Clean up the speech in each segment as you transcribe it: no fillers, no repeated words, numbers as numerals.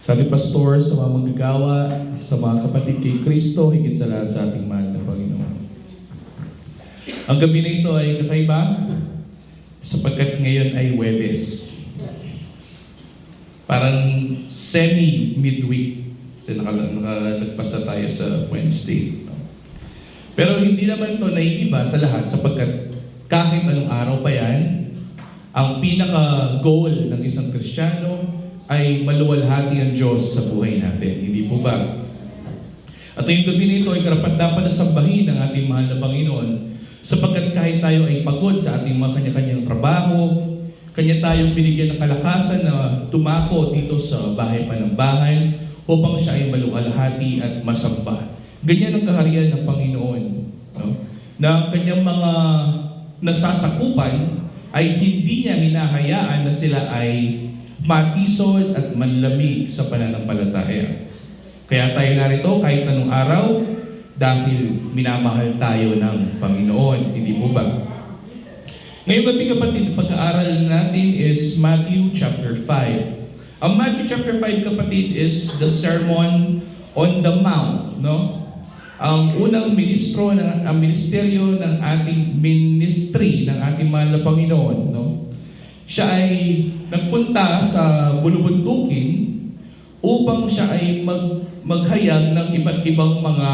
Sa ating pastor, sa mga manggagawa, sa mga kapatid kay Kristo, higit sa lahat sa ating mahal na Panginoon. Ang gabi na ito ay kakaiba sapagkat ngayon ay Huwebes. Parang semi-midweek kasi nakalagpas na tayo sa Wednesday. Pero hindi naman ito naiiba sa lahat sapagkat kahit anong araw pa yan, ang pinaka-goal ng isang Kristiyano ay maluwalhati ang Diyos sa buhay natin. Hindi po ba? At ngayong gabi nito ay karapat-dapat na sambahin ng ating mahal na Panginoon sapagkat kahit tayo ay pagod sa ating mga kanya-kanyang trabaho, kanya tayong binigyan ng kalakasan na tumako dito sa bahay panambahan upang siya ay maluwalhati at masamba. Ganyan ang kaharian ng Panginoon. No? Na ang kanyang mga nasasakupan ay hindi niya hinahayaan na sila ay matisod at manlamig sa pananampalataya. Kaya tayo narito kahit anong araw dahil minamahal tayo ng Panginoon. Hindi po ba? Ngayong gabi kapatid, pag-aaral natin is Matthew chapter 5. Ang Matthew chapter 5 kapatid is the Sermon on the Mount. No? Ang unang ministeryo ng ating ministry ng ating mahal na Panginoon. No? Siya ay nagpunta sa bulubundukin upang siya ay maghayag ng iba't ibang mga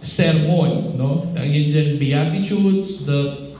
sermon. No? Yan dyan, Beatitudes, the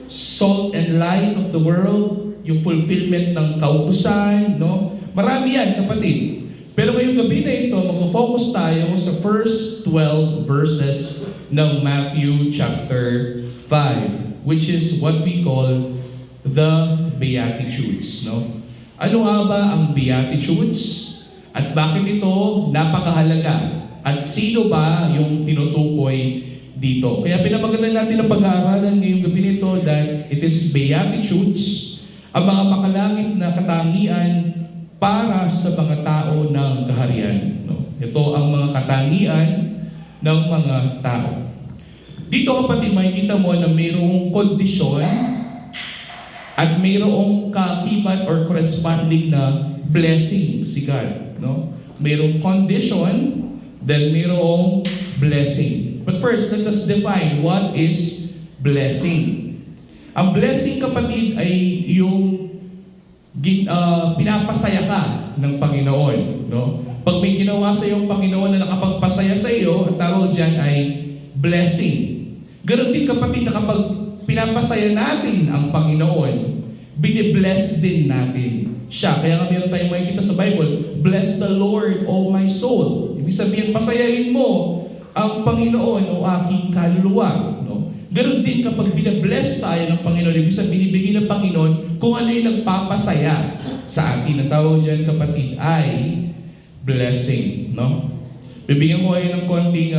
salt and light of the world, yung fulfillment ng kautusan. No? Marami yan, kapatid. Pero ngayong gabi na ito, mag-focus tayo sa first 12 verses ng Matthew chapter 5, which is what we call the Beatitudes. No? Ano nga ba ang Beatitudes? At bakit ito napakahalaga? At sino ba yung tinutukoy dito? Kaya pinamagatan natin ang pag-aaralan ngayong gabi nito that it is Beatitudes, ang mga makalangit na katangian para sa mga tao ng kaharian. No? Ito ang mga katangian ng mga tao. Dito kapatid, makikita mo na mayroong kondisyon at mayroong kakibat or corresponding na blessing si God. No? Mayroong condition, then mayroong blessing. But first, let us define what is blessing. Ang blessing kapatid ay yung pinapasaya ka ng Panginoon. No? Pag may ginawa sa iyo ang Panginoon na nakapagpasaya sa iyo, ang tawag dyan ay blessing. Ganon din kapatid na kapag pinapasaya natin ang Panginoon, binibless din natin siya. Kaya nga meron tayong makikita sa Bible, bless the Lord, O my soul. Ibig sabihin, pasayahin mo ang Panginoon o aking kaluluwa. No? Ganon din kapag binabless tayo ng Panginoon, ibig sabihin, binibigay ng Panginoon kung ano yung nagpapasaya sa atin. Ang tawag dyan, kapatid, ay blessing. No? Bibigyan ko kayo ng konting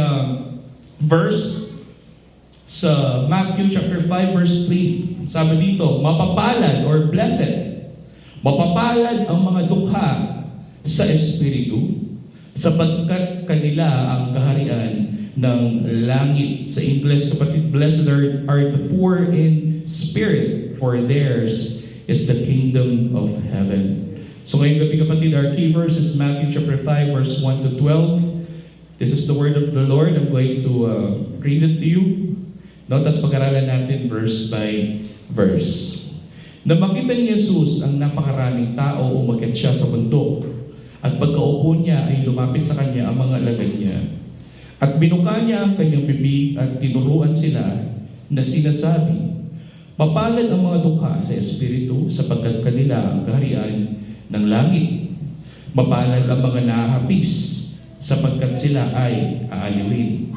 verse sa Matthew chapter 5 verse 3. Sabi dito, mapapalad or blessed. Mapapalad ang mga dukha sa Espiritu sapagkat kanila ang kaharian ng langit. Sa English, kapatid, blessed are the poor in spirit, for theirs is the kingdom of heaven. So ngayong gabi kapatid, our key verse is Matthew chapter 5 verse 1 to 12. This is the word of the Lord. I'm going to read it to you. Notas pag-aralan natin verse by verse. Nang makita ni Jesus ang napakaraming tao, umakyat siya sa bundok. At pagkaupo niya ay lumapit sa kanya ang mga alagad niya. At binuka niya ang kanyang bibig at tinuruan sila na sinasabi, mapalad ang mga dukha sa Espiritu sapagkat kanila ang kaharian ng langit. Mapalad ang mga nahahapis sapagkat sila ay aaliwin.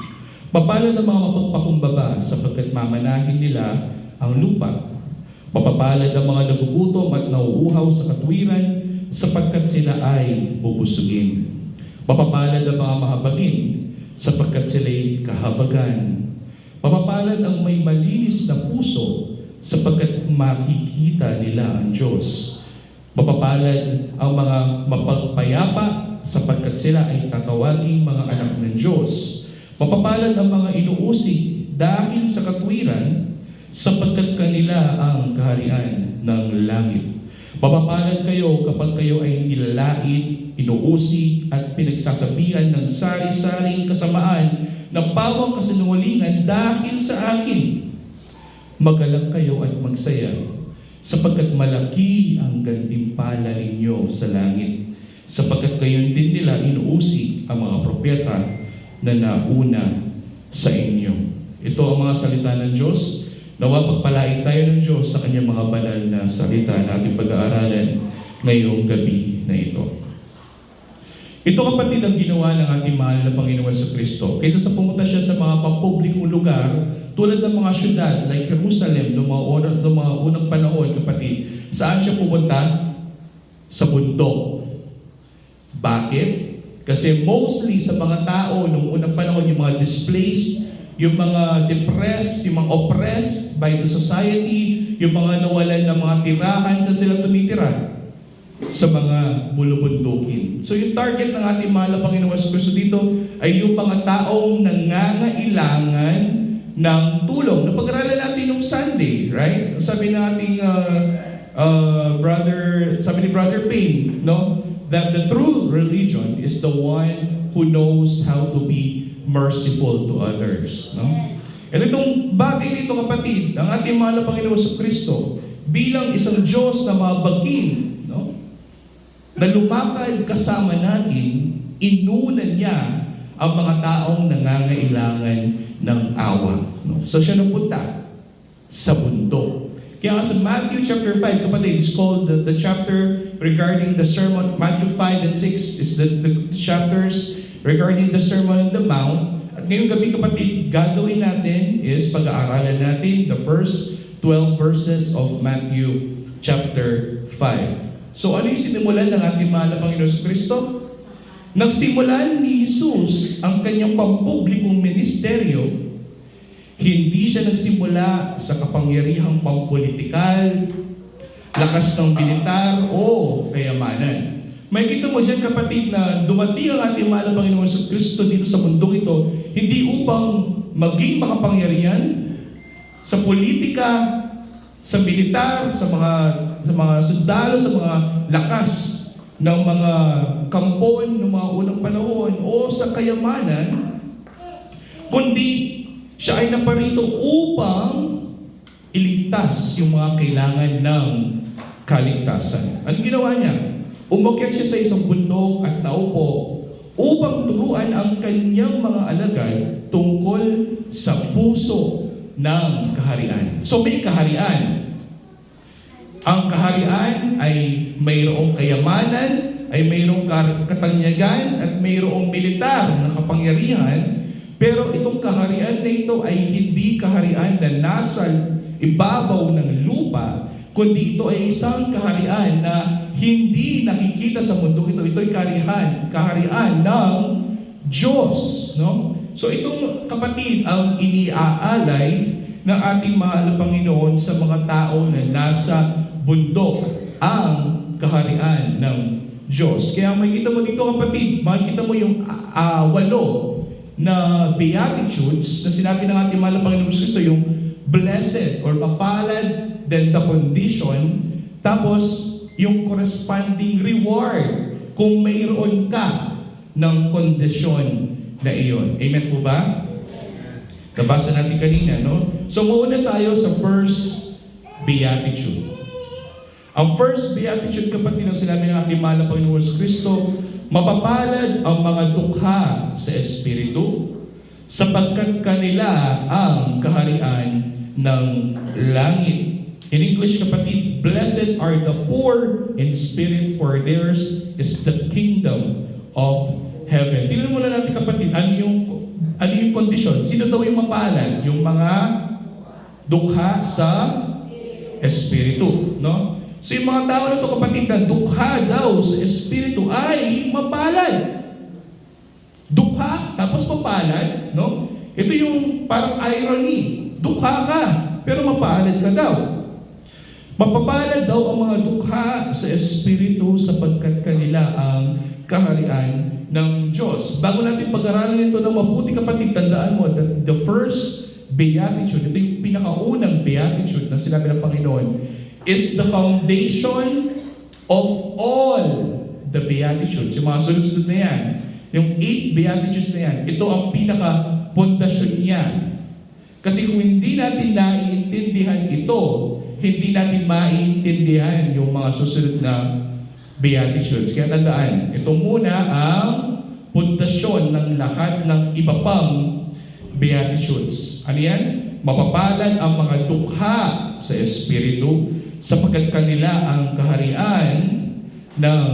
Mapalad ang mga mapagpakumbaba sapagkat mamanahin nila ang lupa. Mapapalad ang mga nagugutom at nauuhaw sa katwiran sapagkat sila ay bubusugin. Mapapalad ang mga mahabagin sapagkat sila'y kahabagan. Mapapalad ang may malinis na puso sapagkat makikita nila ang Diyos. Mapapalad ang mga mapagpayapa sapagkat sila ay tatawaging mga anak ng Diyos. Mapapalad ang mga inuusig dahil sa katwiran sapagkat kanila ang kaharian ng langit. Mapapalad kayo kapag kayo ay nilalait inuusig at pinagsasabihan ng sari-saring kasamaan na pawang kasinungalingan dahil sa akin. Magalak kayo at magsaya, sapagkat malaki ang gantimpala ninyo sa langit, sapagkat gayon din nila inuusig ang mga propeta na nauna sa inyo. Ito ang mga salita ng Diyos. Nawa pagpalain tayo ng Diyos sa kanyang mga banal na salita na ating pag-aaralan ngayong gabi na ito. Ito kapatid ang ginawa ng ating mahal na Panginoon Jesucristo. Kaysa sa pumunta siya sa mga pampublikong lugar, tulad ng mga syudad like Jerusalem noong mga unang panahon, kapatid, saan siya pumunta? Sa bundok. Bakit? Kasi mostly sa mga tao noong unang panahon, yung mga displaced, yung mga depressed, yung mga oppressed by the society, yung mga nawalan ng mga tirahan, sa sila tumitira? Sa mga bulubundukin. So yung target ng ating mahal na Panginoon Jesucristo dito ay yung mga taong nangangailangan ng tulong. Napag-aralan natin nung Sunday, right? Sabi nating sabi ni Brother Payne, no? That the true religion is the one who knows how to be merciful to others, no? At itong bagay dito, kapatid, ang ating mahal na Panginoon Jesucristo bilang isang Diyos na mabagin, no? Na lumakad kasama natin, inunan niya ang mga taong nangangailangan ng awa, no? So siya napunta sa bundok. Kaya sa Matthew chapter 5, kapatid, it's called the chapter regarding the sermon. Matthew 5 and 6 is the chapters regarding the Sermon on the Mount. At ngayong gabi, kapatid, gagawin natin is pag-aaralan natin the first 12 verses of Matthew chapter 5. So ano yung sinimulan ng ating mahal na Panginoon Jesucristo? Nagsimulan ni Jesus ang kanyang pampublikong ministeryo. Hindi siya nagsimula sa kapangyarihang pampolitikal, lakas ng militar o kayamanan. May kita mo dyan, kapatid, na dumating ang ating mahal na Panginoon Jesucristo dito sa mundong ito, hindi upang maging makapangyarihan sa politika, sa militar, sa mga sundalo, sa mga lakas ng mga kampon ng mga unang panahon o sa kayamanan, kundi siya ay naparito upang iligtas yung mga kailangan ng kaligtasan. Ano ginawa niya? Umakyat siya sa isang bundok at naupo upang turuan ang kanyang mga alagad tungkol sa puso ng kaharian. So may kaharian. Ang kaharian ay mayroong kayamanan, ay mayroong katanyagan, at mayroong militar na kapangyarihan. Pero itong kaharian na ito ay hindi kaharian na nasa ibabaw ng lupa, kundi ito ay isang kaharian na hindi nakikita sa mundo ito. Ito ay kaharian ng Diyos, no? So itong, kapatid, ang iniaalay ng ating mahal na Panginoon sa mga tao na nasa bundok, ang kaharian ng Diyos. Kaya makikita mo dito, kapatid, makikita mo yung 8 na beatitudes na sinabi ng ating mahal na Panginoon Kristo, yung blessed or mapalad, then the condition, tapos yung corresponding reward kung mayroon ka ng kondisyon na iyon. Amen po ba? Nabasa natin kanina, no? So muna tayo sa first beatitude. Ang first beatitude, kapatid, ang sinabi ng ating mahal na Panginoon Kristo, mapapalad ang mga dukha sa Espiritu, sapagkat kanila ang kaharian ng langit. In English, kapatid, blessed are the poor in spirit, for theirs is the kingdom of heaven. Tingnan muna natin, kapatid, ano yung kondisyon? Sino daw yung mapalad? Yung mga dukha sa Espiritu, no? So yung mga tao na ito, kapatid, na dukha daw sa Espiritu ay mapalad. Dukha, tapos mapalad, no? Ito yung parang irony. Dukha ka, pero mapalad ka daw. Mapapalad daw ang mga dukha sa Espiritu, sapagkat kanila ang kaharian ng Diyos. Bago natin pag-aralan ito ng mabuti, kapatid, tandaan mo that the first beatitude, ito yung pinakaunang beatitude na sinabi ng Panginoon, is the foundation of all the Beatitudes, yung mga sunod-sunod na yan, yung 8 Beatitudes na yan, ito ang pinaka-pundasyon niya. Kasi kung hindi natin naiintindihan ito, hindi natin maiintindihan yung mga susunod na Beatitudes. Kaya tandaan, ito muna ang pundasyon ng lahat ng iba pang Beatitudes. Ano yan? Mapapalad ang mga dukha sa Espiritu sapagkat kanila ang kaharian ng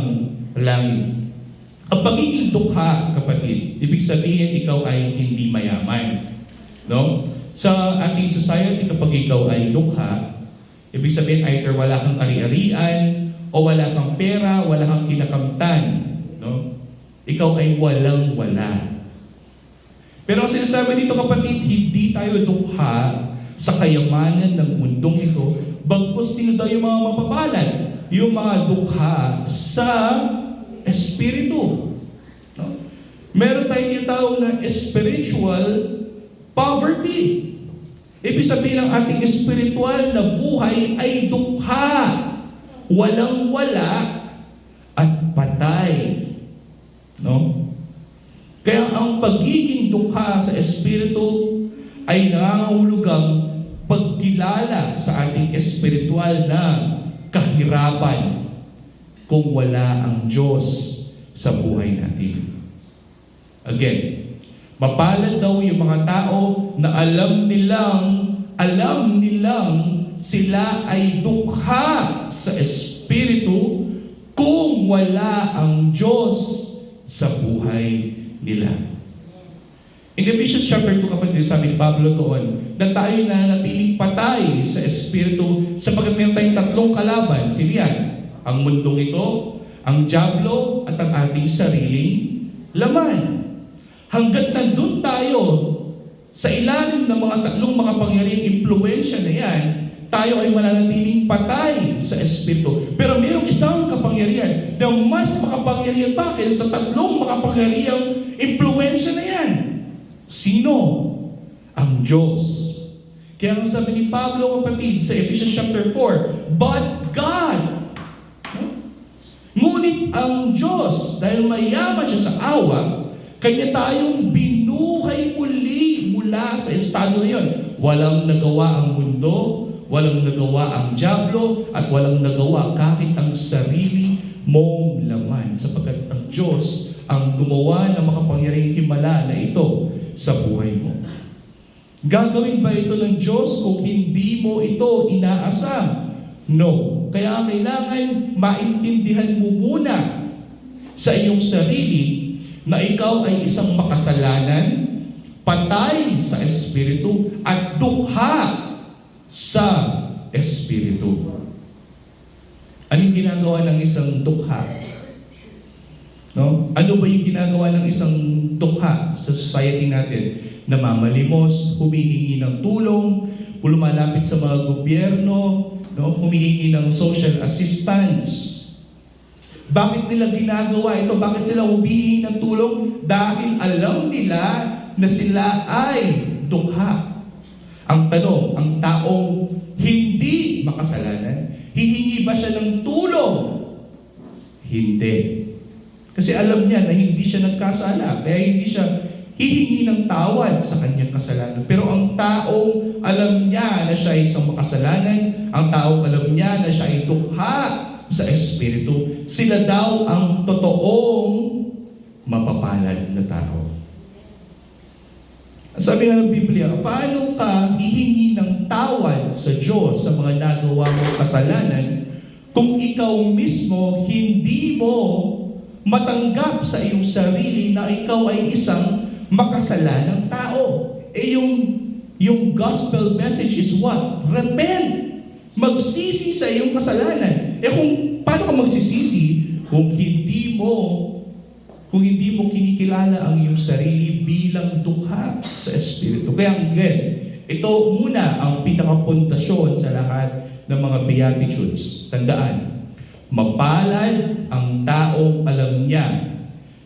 langit. Ang pagiging dukha, kapatid, ibig sabihin ikaw ay hindi mayaman. No? Sa ating society, kapag ikaw ay dukha, ibig sabihin either wala kang ari-arian o wala kang pera, wala kang kinakamtan. No? Ikaw ay walang-wala. Pero ang sinasabi dito, kapatid, hindi tayo dukha sa kayamanan ng mundong ito, bagkus sino daw yung mga mapapalad? Yung mga dukha sa Espiritu. No? Meron tayong tinatawag na spiritual poverty. Ibig sabihin ng ating spiritual na buhay ay dukha, walang-wala at patay. No? Kaya ang pagiging dukha sa Espiritu ay nangangahulugang pagkilala sa ating espiritual na kahirapan kung wala ang Diyos sa buhay natin. Again, mapalad daw yung mga tao na alam nilang sila ay dukha sa Espiritu kung wala ang Diyos sa buhay nila. In Ephesians chapter 2, kapatid, sabi ni Pablo doon, na tayo na natiling patay sa Espiritu sapagkat meron tayong tatlong kalaban. Siliyan, ang mundong ito, ang dyablo, at ang ating sariling laman. Hanggat nandun tayo sa ilalim ng mga tatlong makapangyarihang impluensya na yan, tayo ay mananatiling patay sa Espiritu. Pero mayroong isang kapangyarihan na mas makapangyarihan pa kaysa sa tatlong makapangyarihang impluensya na yan. Sino? Ang Diyos. Kaya ang sabi ni Pablo, kapatid, sa Ephesians chapter 4, but God. Ngunit ang Diyos, dahil mayaman siya sa awa, kanya tayong binuhay muli mula sa estado na yun. Walang nagawa ang mundo, walang nagawa ang dyablo, at walang nagawa kahit ang sarili mong laman. Sapagkat ang Diyos ang gumawa ng makapangyarihang himala na ito sa buhay mo. Gagawin ba ito ng Diyos kung hindi mo ito inaasam? No. Kaya kailangan maintindihan mo muna sa iyong sarili na ikaw ay isang makasalanan, patay sa Espiritu, at dukha sa Espiritu. Anong ginagawa ng isang dukha? No? Ano ba yung ginagawa ng isang dukha sa society natin? Namamalimos, humihingi ng tulong, lumalapit sa mga gobyerno, no? Humihingi ng social assistance. Bakit nila ginagawa ito? Bakit sila humihingi ng tulong? Dahil alam nila na sila ay dukha. Ang tanong, ang taong hindi makasalanan, hihingi ba siya ng tulong? Hindi. Kasi alam niya na hindi siya nagkasala, kaya hindi siya hihingi ng tawad sa kanyang kasalanan. Pero ang taong alam niya na siya ay isang makasalanan, ang taong alam niya na siya ay dukha sa Espiritu, sila daw ang totoong mapapalad na tao. Sabi nga ng Biblia, paano ka hihingi ng tawad sa Diyos sa mga nagawa mong kasalanan kung ikaw mismo hindi mo matanggap sa iyong sarili na ikaw ay isang makasalanang tao? Yung gospel message is what? Repent! Magsisi sa iyong kasalanan. Kung paano ka magsisisi kung hindi mo kinikilala ang iyong sarili bilang dukha sa Espiritu? Kaya again, ito muna ang pinakapundasyon sa lahat ng mga Beatitudes. Tandaan, mapalad ang taong alam niya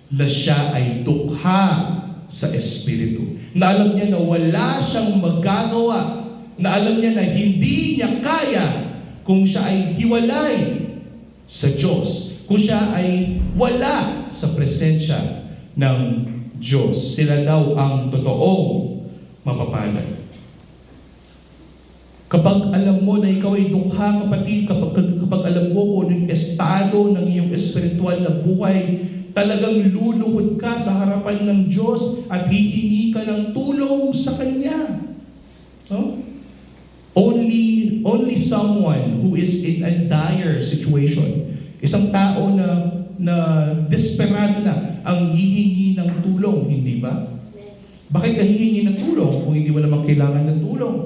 na siya ay dukha sa Espiritu. Na alam niya na wala siyang magagawa. Na alam niya na hindi niya kaya kung siya ay hiwalay sa Diyos. Kung siya ay wala sa presensya ng Diyos. Sila daw ang totoong mapapalad. Kapag alam mo na ikaw ay dukha, kapatid, kapag alam mo kung yung estado ng iyong espiritual na buhay, talagang luluhod ka sa harapan ng Diyos at hihingi ka ng tulong sa Kanya. No? Only someone who is in a dire situation, isang tao na desperado na ang hihingi ng tulong, hindi ba? Bakit ka hihingi ng tulong kung hindi mo naman kailangan ng tulong?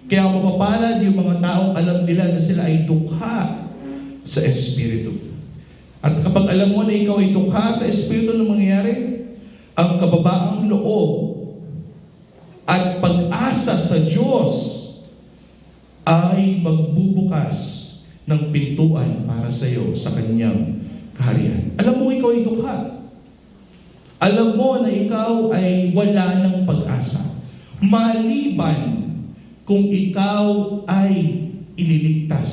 Kaya mapapalad yung mga taong alam nila na sila ay dukha sa Espiritu. At kapag alam mo na ikaw ay dukha sa Espiritu, na mangyayari? Ang kababaang loob at pag-asa sa Diyos ay magbubukas ng pintuan para sa iyo sa Kanyang kaharian. Alam mo ikaw ay dukha. Alam mo na ikaw ay wala ng pag-asa. Maliban kung ikaw ay ililigtas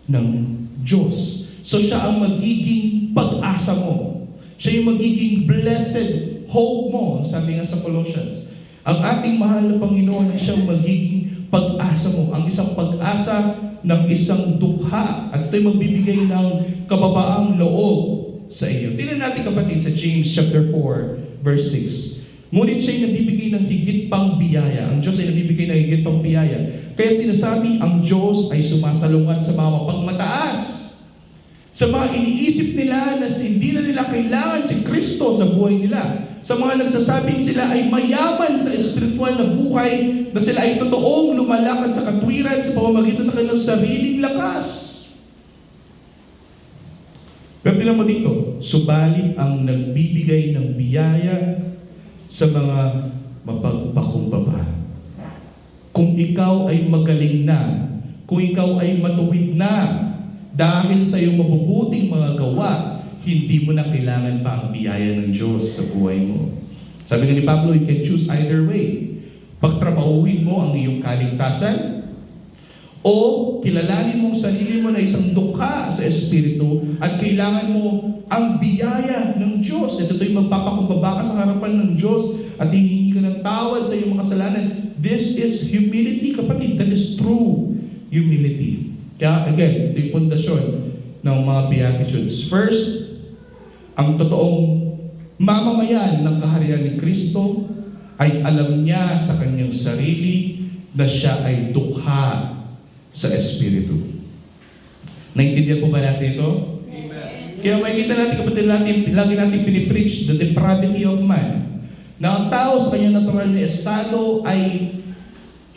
ng Diyos. So siya ang magiging pag-asa mo. Siya yung magiging blessed hope mo, sabi nga sa Colossians. Ang ating mahal na Panginoon ay siyang magiging pag-asa mo. Ang isang pag-asa ng isang dukha. At ito'y magbibigay ng kababaang loob sa iyo. Tingnan natin kapatid sa James chapter 4, verse 6. Ngunit siya'y nabibigay ng higit pang biyaya. Ang Diyos ay nabibigay ng higit pang biyaya. Kaya sinasabi, ang Diyos ay sumasalungat sa mga mapagmataas. Sa mga iniisip nila na hindi na nila kailangan si Kristo sa buhay nila. Sa mga nagsasabing sila ay mayaman sa espiritual na buhay, na sila ay totoong lumalakad sa katwiran sa pamamagitan ng kanilang sariling lakas. Pero tingnan mo dito, subalit ang nagbibigay ng biyaya sa mga mapagpakumbaba. Kung ikaw ay magaling na, kung ikaw ay matuwid na, dahil sa iyong mabubuting mga gawa, hindi mo na kailangan pa ang biyaya ng Diyos sa buhay mo. Sabi nga ni Pablo, you can choose either way. Pagtrabahuhin mo ang iyong kaligtasan, o kilalanin mo ang sarili mo na isang dukha sa Espiritu at kailangan mo ang biyaya ng Diyos. Ito to'y magpapakumbaba ka sa harapan ng Diyos at hihingi ka ng tawad sa iyong mga kasalanan. This is humility, kapatid. That is true humility. Kaya again, ito yung pundasyon ng mga Beatitudes. First, ang totoong mamamayan ng kaharian ni Kristo ay alam niya sa kanyang sarili na siya ay dukha sa Espiritu. Naintindihan po ba natin ito? Amen. Kaya makikita natin, kapatid, lagi natin pinipreach the depravity of man. Na ang tao sa kanyang natural na estado ay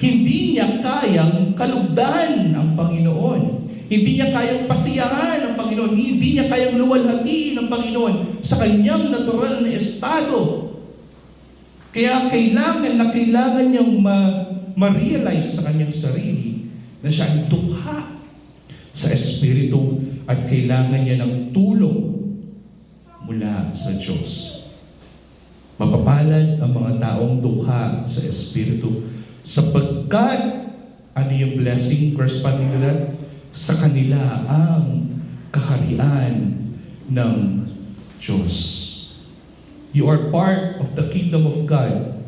hindi niya kayang kalugdan ang Panginoon. Hindi niya kayang pasiyahan ang Panginoon. Hindi niya kayang luwalhatiin ang Panginoon sa kanyang natural na estado. Kaya kailangan niyang ma-realize sa kanyang sarili na siya ay dukha sa Espiritu at kailangan niya ng tulong mula sa Diyos. Mapapalad ang mga taong dukha sa Espiritu sapagkat ano yung blessing corresponding to that? Sa kanila ang kaharian ng Diyos. You are part of the kingdom of God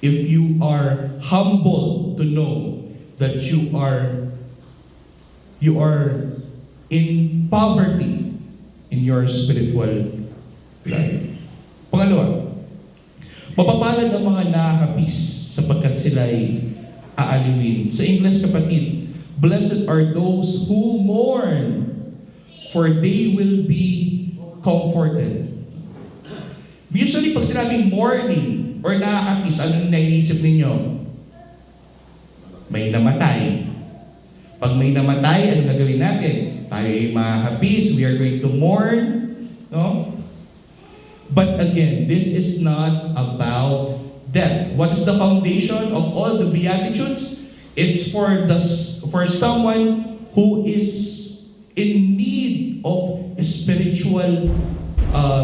if you are humble to know that you are in poverty in your spiritual life. Pangalawa, mapapalad ang mga nakakapis sapagkat sila ay aaliwin. Sa English, kapatid, blessed are those who mourn, for they will be comforted. Usually, pag sinabing mourning or nakakapis, anong naiisip ninyo? May namatay. Pag may namatay, ano gagawin natin? Tayo ay mahapis, we are going to mourn. No? But again, this is not about death. What is the foundation of all the Beatitudes? Is for someone who is in need of spiritual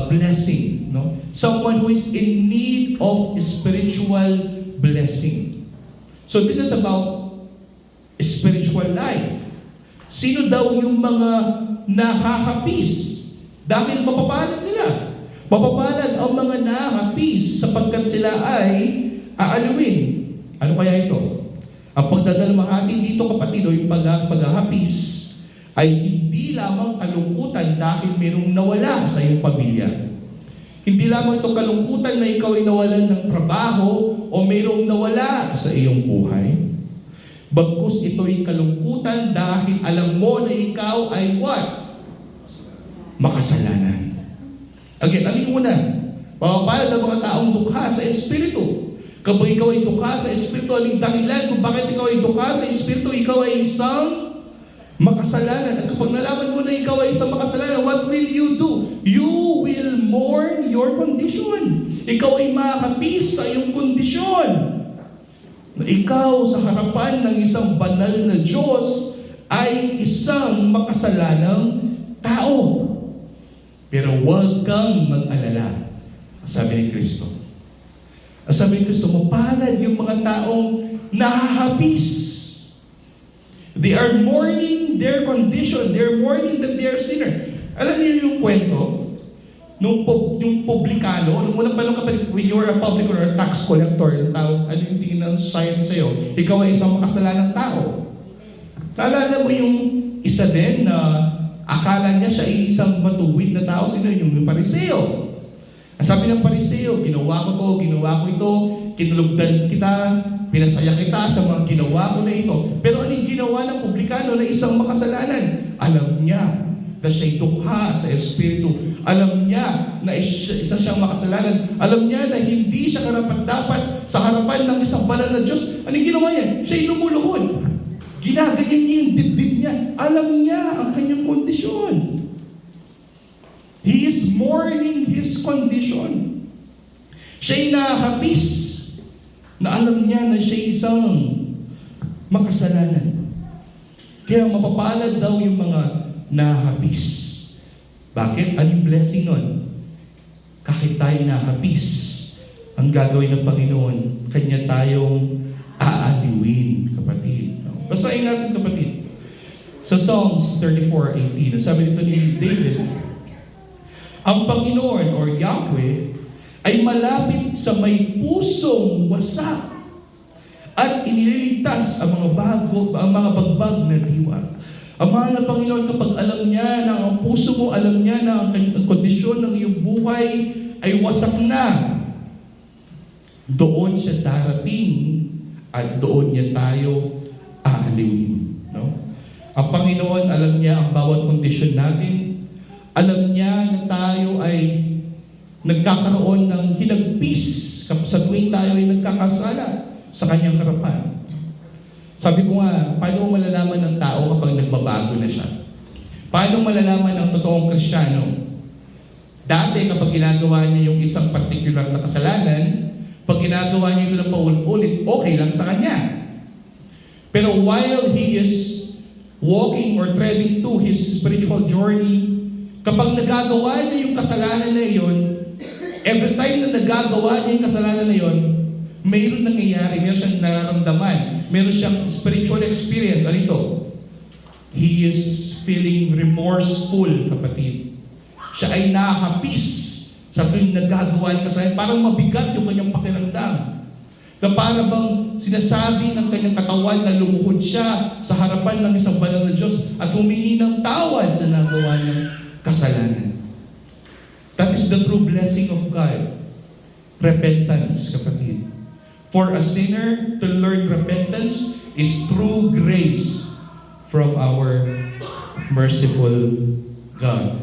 blessing. No? Someone who is in need of spiritual blessing. So this is about spiritual life. Sino daw yung mga nakakapis Dahil mapapalad sila. Mapapalad ang mga nahapis sapagkat sila ay aaluin. Ano kaya ito? Ang pagdadalamhati dito, kapatid, o yung paghahapis ay hindi lamang kalungkutan dahil mayroong nawala sa iyong pamilya. Hindi lamang ito kalungkutan na ikaw ay nawalan ng trabaho o mayroong nawala sa iyong buhay. Bagkus ito'y kalungkutan dahil alam mo na ikaw ay what? Makasalanan. Again, ano yung una? Mapapalad ang mga taong dukha sa Espiritu. Kapag ikaw ay dukha sa Espiritu, aling dahilan kung bakit ikaw ay dukha sa Espiritu, ikaw ay isang makasalanan. At kapag nalaman mo na ikaw ay isang makasalanan, what will you do? You will mourn your condition. Ikaw ay makakapis sa iyong kondisyon. Na ikaw sa harapan ng isang banal na Diyos ay isang makasalanang tao. Pero huwag kang mag-alala. Sabi ni Kristo. Sabi ni Kristo, mapalad yung mga taong nahahapis. They are mourning their condition. They are mourning that they are sinner. Alam niyo yung kwento? Yung publikano, nung unang panahon kapag when you are a public or a tax collector, yung tao, ano yung tingin ng society sa'yo, ikaw ay isang makasalanang tao. Naalala mo yung isa din na akala niya siya ay isang matuwid na tao, sino yung pariseo. Ang sabi ng pariseo, ginawa ko to, ginawa ko ito, kinulugdan kita, pinasaya kita sa mga ginawa ko na ito. Pero anong ginawa ng publikano na isang makasalanan? Alam niya na siya'y dukha sa Espiritu. Alam niya na isa siyang makasalanan. Alam niya na hindi siya karapat-dapat sa harapan ng isang banal na Diyos. Anong ginawa niya? Siya'y lumuluhod. Ginaganyan niya yung dibdib niya. Alam niya ang kanyang kondisyon. He is mourning his condition. Siya'y nahapis na alam niya na siya'y isang makasalanan. Kaya mapapalad daw yung mga nahapis. Bakit? Anong blessing nun? Kahit tayo nahapis, ang gagawin ng Panginoon, Kanya tayong aaliwin, kapatid. Basahin natin, kapatid. Sa Psalms 34:18, sabi dito ni David, ang Panginoon or Yahweh ay malapit sa may pusong wasak at inililigtas ang mga bagbag na diwa. Ang mahal na Panginoon, kapag alam niya na ang puso mo, alam niya na ang kondisyon ng iyong buhay ay wasak na, doon siya darating at doon niya tayo aaliwin. No? Ang Panginoon, alam niya ang bawat kondisyon natin. Alam niya na tayo ay nagkakaroon ng hinagpis sa tuwing tayo ay nagkakasala sa kanyang harapan. Sabi ko nga, paano malalaman ng tao kapag nagbabago na siya? Paano malalaman ng totoong Kristiyano? Dati kapag ginagawa niya yung isang particular na kasalanan, pag ginagawa niya ito ng paulit-ulit, okay lang sa kanya. Pero while he is walking or treading to his spiritual journey, kapag nagagawa niya yung kasalanan na yun, every time na nagagawa niya yung kasalanan na yun, mayroon nangyayari, mayroon siyang nararamdaman, mayroon siyang spiritual experience. Ano ito? He is feeling remorseful, kapatid. Siya ay nakakapis sa tuwing nagagawa niya kasalanan. Parang mabigat yung kanyang pakiramdam. Na para bang sinasabi ng kanyang katawan na lumuhod siya sa harapan ng isang banal na Diyos at humingi ng tawad sa nagawa niyang kasalanan. That is the true blessing of God. Repentance, kapatid. For a sinner to learn repentance is true grace from our merciful God.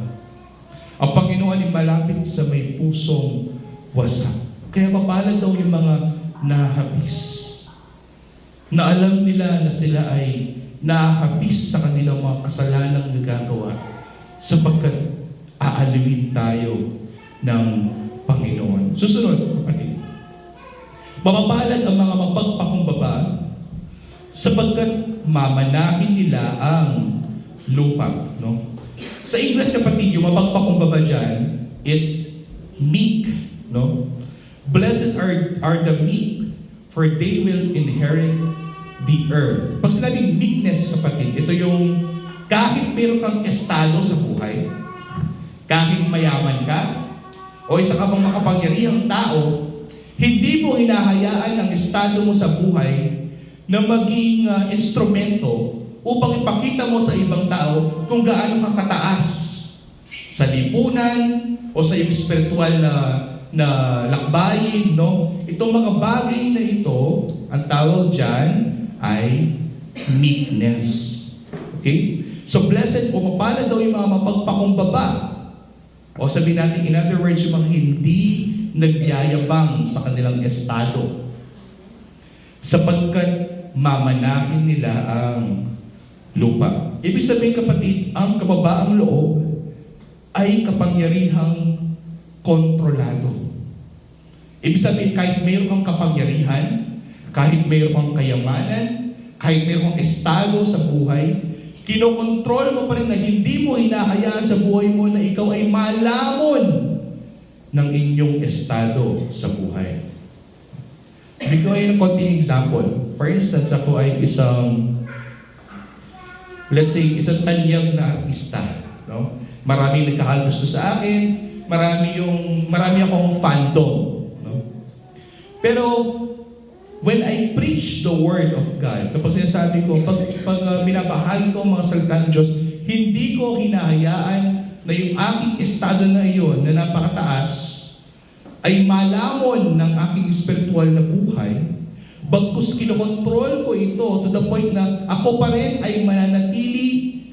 Ang Panginoon ay malapit sa may pusong wasak. Kaya mapalad daw yung mga nahapis. Na alam nila na sila ay nahapis sa kanilang mga kasalanang nagagawa sapagkat aaliwin tayo ng Panginoon. Susunod, kapatid. Mapapalad ang mga mapagpakumbaba sapagkat mamanahin nila ang lupa. No? Sa English, kapatid, yung mapagpakumbaba dyan is meek. No? Blessed are the meek, for they will inherit the earth. Pag sinabing meekness, kapatid, ito yung kahit meron kang estado sa buhay, Kahit mayaman ka, o isa ka pang makapangyarihang tao, hindi mo hinahayaan ang estado mo sa buhay na maging instrumento upang ipakita mo sa ibang tao kung gaano ka kataas sa lipunan o sa iyong spiritual na lakbayin, no? Itong mga bagay na ito, ang tawag dyan ay meekness. Okay? So blessed o mapalad daw yung mga mapagpakumbaba. O sabihin natin, in other words, yung mga hindi nagyayabang sa kanilang estado. Sapagkat mamanahin nila ang lupa. Ibig sabihin, kapatid, ang kababaang loob ay kapangyarihang kontrolado. Ibig sabihin, kahit mayroon kang kapangyarihan, kahit mayroon kang kayamanan, kahit mayroon kang estado sa buhay, kinokontrol mo pa rin na hindi mo hinahayaan sa buhay mo na ikaw ay malamon ng inyong estado sa buhay. Bigyan ko ng konting example. For instance, ako ay isang, let's say, isang tanyag na artista. No? Maraming nagkakagusto sa akin, marami akong fandom. No? Pero, when I preach the Word of God, kapag sinasabi ko, pag binabahagi ko ang mga salita ng Diyos, hindi ko hinahayaan na yung aking estado na iyon, na napakataas, ay malamon ng aking spiritual na buhay, bagkus kinokontrol ko ito to the point na ako pa rin ay mananatili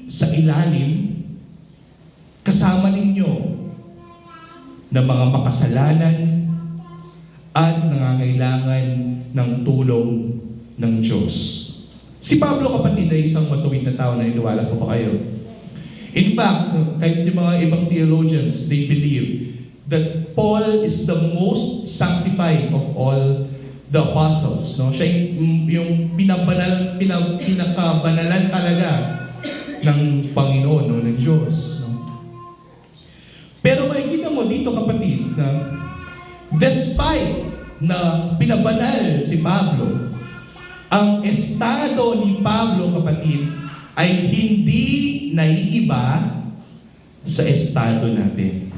sa ilalim kasama ninyo ng mga makasalanan at nangangailangan ng tulong ng Diyos. Si Pablo, kapatid, ay isang matuwid na tao na iniwala ko pa kayo. In fact, kahit yung mga ibang theologians, they believe that Paul is the most sanctified of all the apostles. No? Siya yung pinakabanalan talaga ng Panginoon, no? Ng Diyos. No? Pero makikita mo dito, kapatid, na despite na pinabanal si Pablo, ang estado ni Pablo, kapatid, ay hindi naiiba sa estado natin.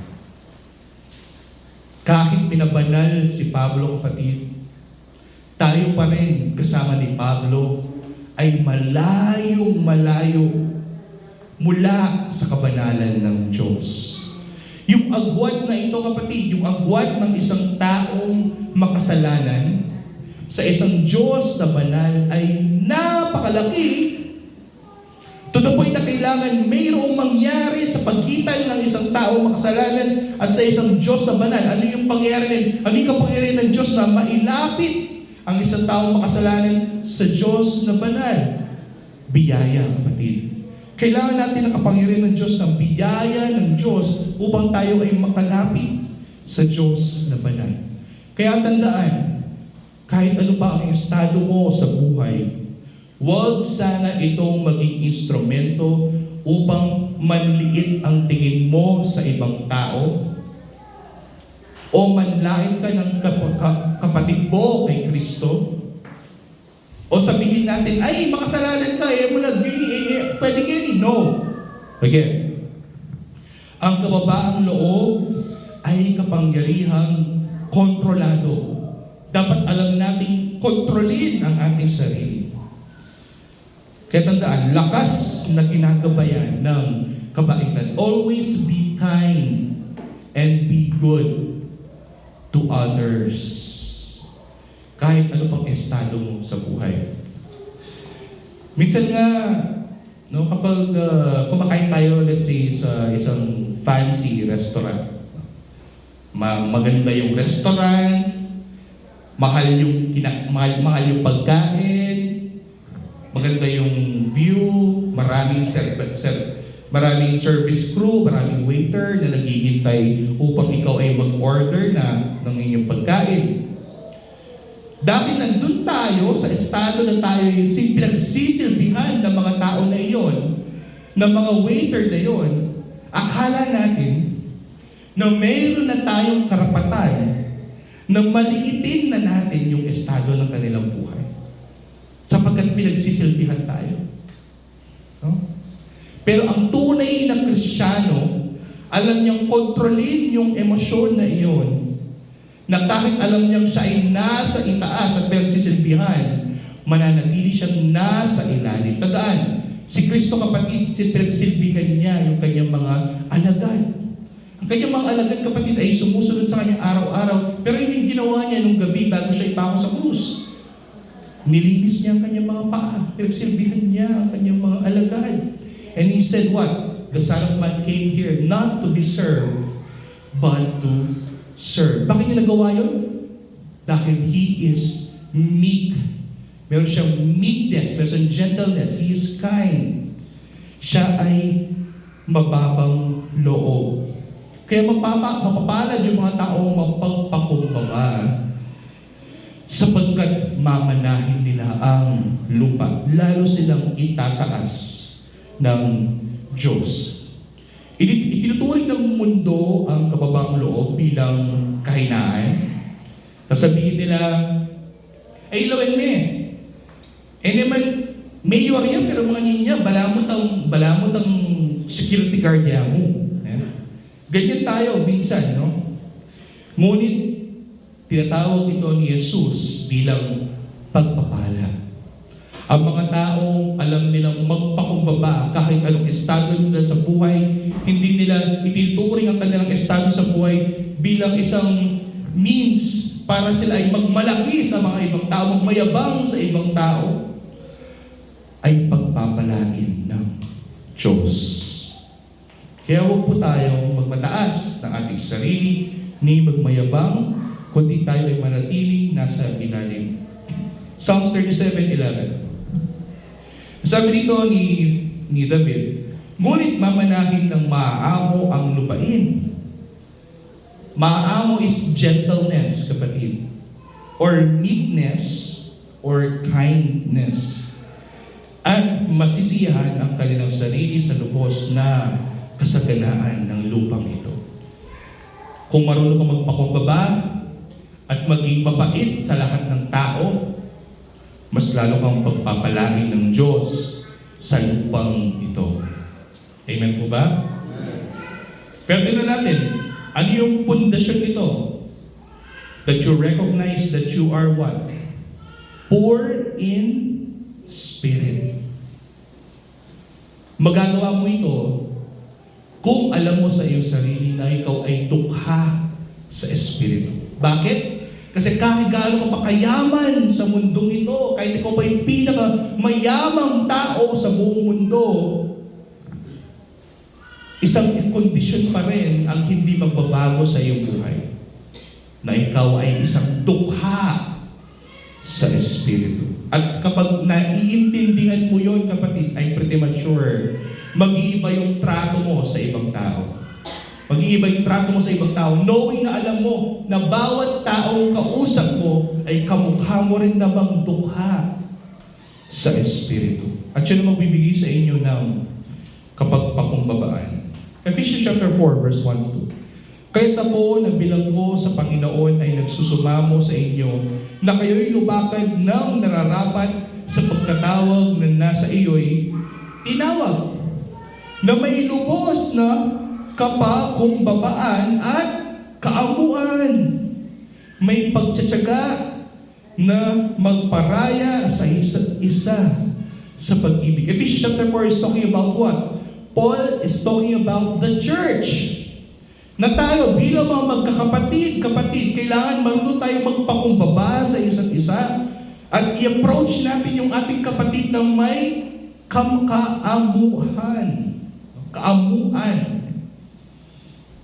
Kahit pinabanal si Pablo, kapatid, tayo pa rin kasama ni Pablo ay malayong-malayo mula sa kabanalan ng Diyos. Yung agwat na ito, kapatid, yung agwat ng isang taong makasalanan sa isang Diyos na banal ay napakalaki. To the point na kailangan mayroong mangyari sa pagitan ng isang taong makasalanan at sa isang Diyos na banal. Ano yung pangyayari? Ano yung kapangyarihan ng Diyos na mailapit ang isang taong makasalanan sa Diyos na banal? Biyaya, kapatid. Kailangan natin ang kapangyarihan ng Diyos, ng biyaya ng Diyos upang tayo ay makalapit sa Diyos na banal. Kaya tandaan, kahit ano pa ang estado mo sa buhay, huwag sana itong maging instrumento upang manliit ang tingin mo sa ibang tao o manlait ka ng kapatid mo kay Kristo. O sabihin natin, ay, makasalanan ka, mo nagbini, pwede ka rin. No. Again, ang kababaang loob ay kapangyarihang kontrolado. Dapat alam nating kontrolin ang ating sarili. Kaya tandaan, lakas na ginagabayan ng kabaitan. Always be kind and be good to others. Kahit ano pang estado mo sa buhay. Minsan nga, no, kapag kumakain tayo, let's say, sa isang fancy restaurant, maganda yung restaurant, mahal yung pagkain, maganda yung view, maraming service crew, maraming waiter na naghihintay upang ikaw ay mag-order ng inyong pagkain. Dahil nandun tayo sa estado na tayo pinagsisilbihan ng mga tao na iyon, ng mga waiter na iyon, akala natin na mayroon na tayong karapatan na maliitin na natin yung estado ng kanilang buhay. Sapagkat pinagsisilbihan tayo. No? Pero ang tunay na Kristiyano Alam niyang kontrolin yung emosyon na iyon. Na kahit alam niyang siya ay nasa itaas at pinagsisilbihan, mananatili siyang nasa ilalim. Tandaan, si Kristo kapatid, pinagsilbihan niya yung kanyang mga alagad. Ang kanyang mga alagad kapatid ay sumusunod sa kanya araw-araw, pero yun yung ginawa niya nung gabi bago siya ipako sa krus. Nilinis niya ang kanyang mga paa, pinagsilbihan niya ang kanyang mga alagad. And he said what? The Son of Man came here not to be served, but to serve. Bakit niya nagawa yun? Dahil he is meek. Meron siyang meekness, meron siyang gentleness. He is kind. Siya ay mababang loob. Kaya mapapalad yung mga taong mapagpakumbaba sapagkat mamanahin nila ang lupa. Lalo silang itataas ng Diyos. Itinuturing ng mundo ang kababang loob bilang kahinaan. Sasabihin nila, ay lawan me. Eh naman, mayor yan, pero mga ninya, balamot ang security guard niya mo. Ganyan tayo minsan, no? Ngunit, tinatawag ito ni Jesus bilang pagpapala. Ang mga taong alam nilang magpakumbaba kahit anong estado nila sa buhay, hindi nila itinuturing ang kanilang estado sa buhay bilang isang means para sila ay magmalaki sa mga ibang tao, magmayabang sa ibang tao, ay pagpapalagin ng Diyos. Kaya huwag po tayong magmataas ng ating sarili, ni magmayabang, kundi tayo ay manatiling nasa ilalim. Psalms 37:11. Sabi dito ni David, ngunit mamanahin ng maaamo ang lupain. Maaamo is gentleness, kapatid. Or meekness, or kindness. At masisiyahan ang kanilang sarili sa lubos na kasaganaan ng lupang ito. Kung marunong kang magpakumbaba at maging mabait sa lahat ng tao, mas lalo kang pagpapalain ng Diyos sa lupang ito. Amen po ba? Pero tingnan natin, ano yung pundasyon nito? That you recognize that you are what? Poor in spirit. Magagawa mo ito kung alam mo sa iyong sarili na ikaw ay dukha sa espiritu. Bakit? Kasi kahit gaano ka pa kayaman sa mundong ito, kahit ikaw pa yung pinakamayamang tao sa buong mundo, isang kondisyon pa rin ang hindi magbabago sa iyong buhay. Na ikaw ay isang dukha sa espiritu. At kapag naiintindihan mo yon, kapatid, I'm pretty much sure, mag-iiba yung trato mo sa ibang tao. Mag-iiba yung trato mo sa ibang tao, knowing na alam mo na bawat taong kausap mo ay kamukha mo rin namang dukha sa espiritu. At yun ang magbibigay sa inyo ng kapagpakumbabaan. Ephesians chapter 4, verse 1-2. Kaya't ako na bilang ko sa Panginoon ay nagsusumamo sa inyo na kayo'y lubakad ng nararapat sa pagkatawag na nasa iyo'y tinawag. Na may lubos na kapakumbabaan at kaamuan. May pagtsatsaga na magparaya sa isa't isa sa pag-ibig. Ephesians chapter 4 is talking about what? Paul is talking about the church. Na tayo bilang mga magkakapatid, kailangan marunong tayong magpakumbaba sa isa't isa at i-approach natin yung ating kapatid ng may kaamuan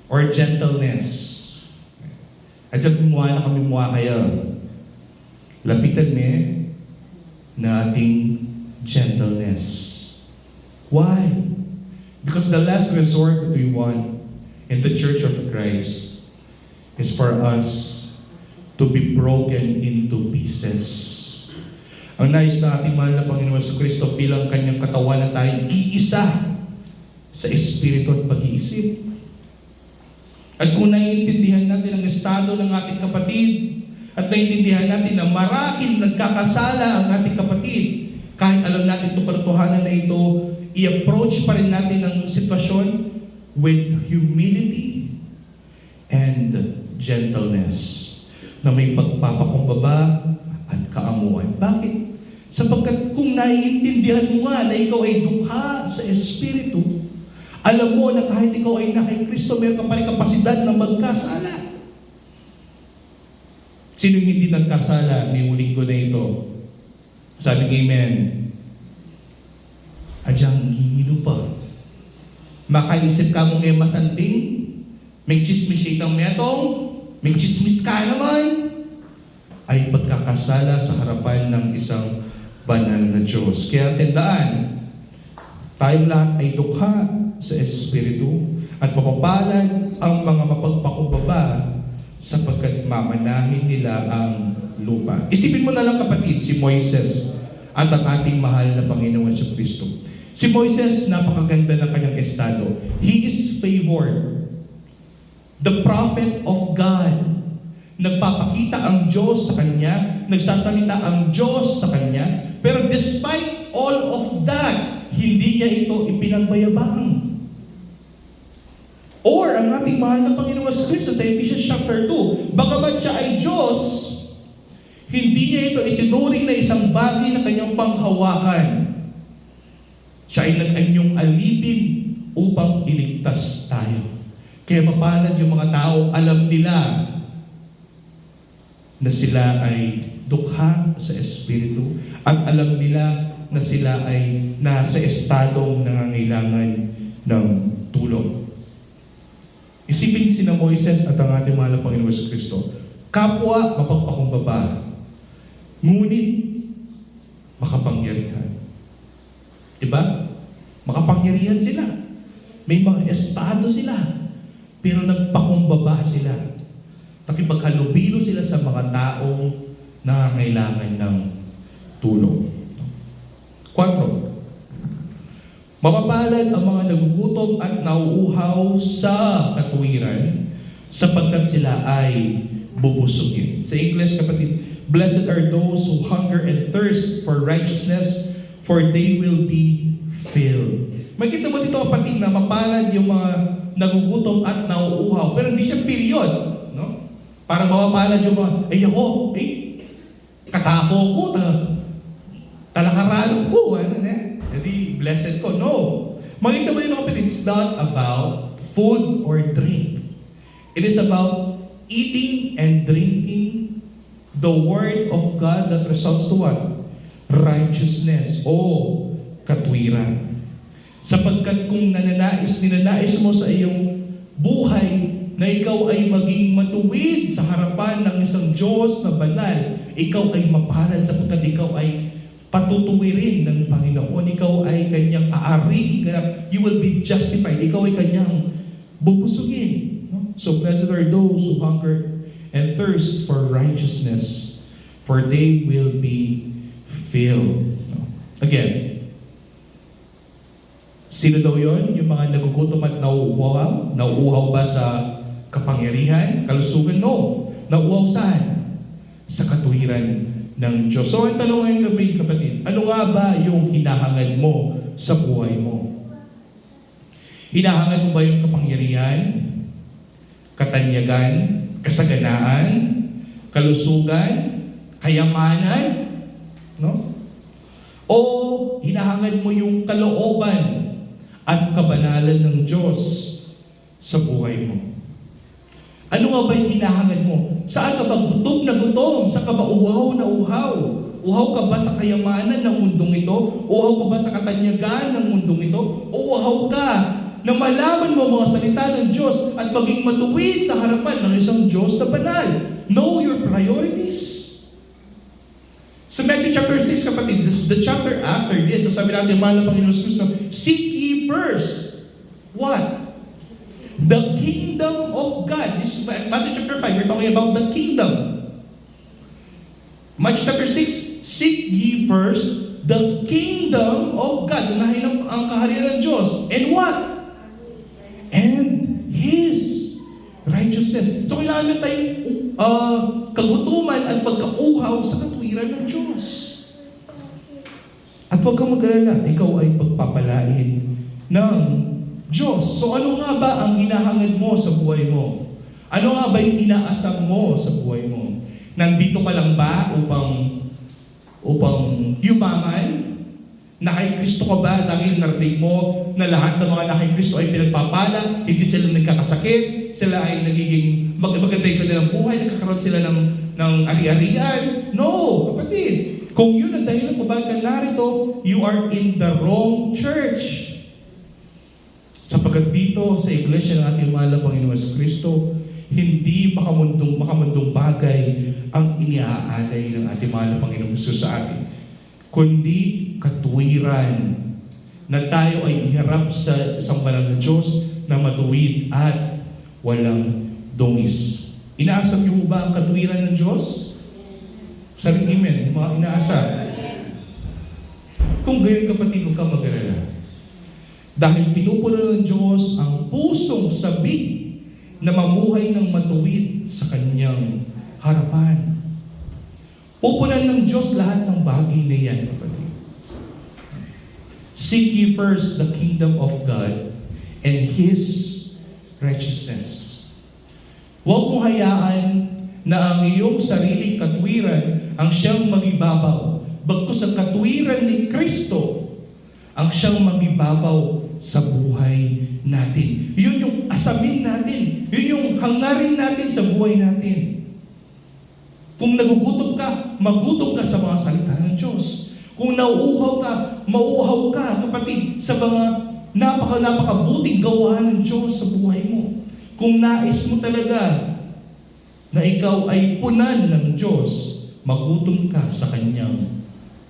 or gentleness. At dyan na kami kayo. Lapitan mo na ating gentleness. Why? Because the last resort that we want in the Church of Christ is for us to be broken into pieces. Ang nais na ating mahal na Panginoon sa Kristo bilang kanyang katawan na tayo iisa sa espiritu at pag-iisip. At kung naiintindihan natin ang estado ng ating kapatid at naiintindihan natin na marahil nagkakasala ang ating kapatid, kahit alam natin itong katotohanan na ito, i-approach pa rin natin ang sitwasyon with humility and gentleness, na may pagpapakumbaba at kaamuan. Bakit? Sapagkat kung naiintindihan mo nga na ikaw ay dukha sa Espiritu, alam mo na kahit ikaw ay na kay Kristo, meron ka pa rin kapasidad na magkasala. Sino hindi nagkasala ngayong linggo na ito? Sabi ng amen. Adyang hihilo pa. Makaisip ka mo ngayon masanting, may chismis kang metong, may chismis ka naman, ay pagkakasala sa harapan ng isang banal na Diyos. Kaya tandaan, tayong lahat ay dukha sa Espiritu at mapapalad ang mga mapagpakumbaba sapagkat mamanahin nila ang lupa. Isipin mo na lang kapatid, si Moises at ang ating mahal na Panginoon sa Kristo. Si Moises, napakaganda ng kanyang estado. He is favored. The prophet of God. Nagpapakita ang Diyos sa kanya, nagsasalita ang Diyos sa kanya, pero despite all of that, hindi niya ito ipinagbayabang. Or ang ating mahal na Panginoon sa Kristo sa Ephesians chapter 2, bagamat siya ay Diyos, hindi niya ito itinuring na isang bagay na kanyang panghawakan. Siya ay nag-anyong alipin upang iligtas tayo. Kaya mapalad yung mga tao, alam nila na sila ay dukha sa Espiritu at alam nila na sila ay nasa estadong nangangailangan ng tulong. Isipin sina Moises at ang ating mahal na Panginoon sa Kristo. Kapwa mapagpakumbaba, ngunit makapangyarihan. Diba? Makapangyarihan sila. May mga estado sila. Pero nagpakumbaba sila. Nakipaghalubilo sila sa mga taong nangangailangan ng tulong. 4. Mapapalad ang mga nagugutom at nauuhaw sa katuwiran sapagkat sila ay bubusugin. Sa English, kapatid, blessed are those who hunger and thirst for righteousness, for they will be filled. Makita mo dito kapatid na mapalad yung mga nagugutom at nauuhaw. Pero hindi siya period. No? Para mapapalad yung mga, ako, katako ko, talakaralo ko, Jadi, blessed ko. No. Makita mo dito kapatid, it's not about food or drink. It is about eating and drinking the Word of God that results to what? Righteousness o katwiran. Sapagkat kung ninanais mo sa iyong buhay na ikaw ay maging matuwid sa harapan ng isang Diyos na banal, ikaw ay mapalad sapagkat ikaw ay patutuwirin ng Panginoon. Ikaw ay kanyang aariin. You will be justified. Ikaw ay kanyang bubusugin. So blessed are those who hunger and thirst for righteousness, for they will be filled. Again, sino daw yun? Yung mga nagugutom at nauuhaw? Nauuhaw ba sa kapangyarihan? Kalusugan? No. Nauuhaw saan? Sa katuwiran ng Diyos. So, ang tanong ngayong gabi, kapatid, ano nga ba yung hinahangad mo sa buhay mo? Hinahangad mo ba yung kapangyarihan, katanyagan, kasaganaan, kalusugan, kayamanan? No? O hinahangad mo yung kalooban at kabanalan ng Diyos sa buhay mo? Ano nga ba yung hinahangad mo? Saan ka ba gutom na gutom? Saan ka ba uhaw na uhaw? Uhaw ka ba sa kayamanan ng mundong ito? Uhaw ka ba sa katanyagan ng mundong ito? O uhaw ka na malaman mo mga salita ng Diyos at maging matuwid sa harapan ng isang Diyos na banal? Know your priorities. Sa Matthew chapter 6, kapatid, this is the chapter after this. Sasabi natin, mahal na Panginoon Kristo, seek ye first. What? The kingdom of God. This is Matthew chapter 5. We're talking about the kingdom. Matthew chapter 6. Seek ye first the kingdom of God. Unahin ang kaharian ng Diyos. And what? And His righteousness. So kailangan tayong kagutuman at pagkauhaw sa katwiran ng Diyos. At huwag kang mag-alala, ikaw ay pagpapalain ng Diyos. So ano nga ba ang hinahangad mo sa buhay mo? Ano nga ba yung inaasam mo sa buhay mo? Nandito ka lang ba upang yumaman? Na kay Kristo ka ba dahil narinig mo na lahat ng mga na kay Kristo ay pinagpapala, hindi sila nagkakasakit, sila ay nagiging maganda yung kanilang buhay, nagkakaroon sila ng ari-arian? No, kapatid. Kung yun ang dahilan kung bakit ka narito, you are in the wrong church. Sapagkat dito sa iglesia ng ating mahal na Panginoon sa Kristo, hindi makamundong bagay ang iniaalay ng ating mahal na Panginoon Jesus sa atin, kundi katuwiran na tayo ay iharap sa isang banal na Diyos na matuwid at walang dungis. Inaasam niyo ba ang katuwiran ng Diyos? Sabi amen, mga inaasam. Kung gayon kapatid, huwag kang mag-alala. Dahil pinupuno ng Diyos ang pusong sabik na mamuhay ng matuwid sa kanyang harapan. Pupunan ng Diyos lahat ng bagay na yan, kapatid. Seek ye first the kingdom of God and His righteousness. Huwag mo hayaan na ang iyong sariling katwiran ang siyang magibabaw. Bagkus ang katwiran ni Kristo ang siyang magibabaw sa buhay natin. Yun yung asamin natin. Yun yung hangarin natin sa buhay natin. Kung nagugutom ka, magutom ka sa mga salita ng Diyos. Kung nauuhaw ka, mauuhaw ka, kapatid, sa mga napakabuting gawahan ng Diyos sa buhay mo. Kung nais mo talaga na ikaw ay punan ng Diyos, magutom ka sa kanyang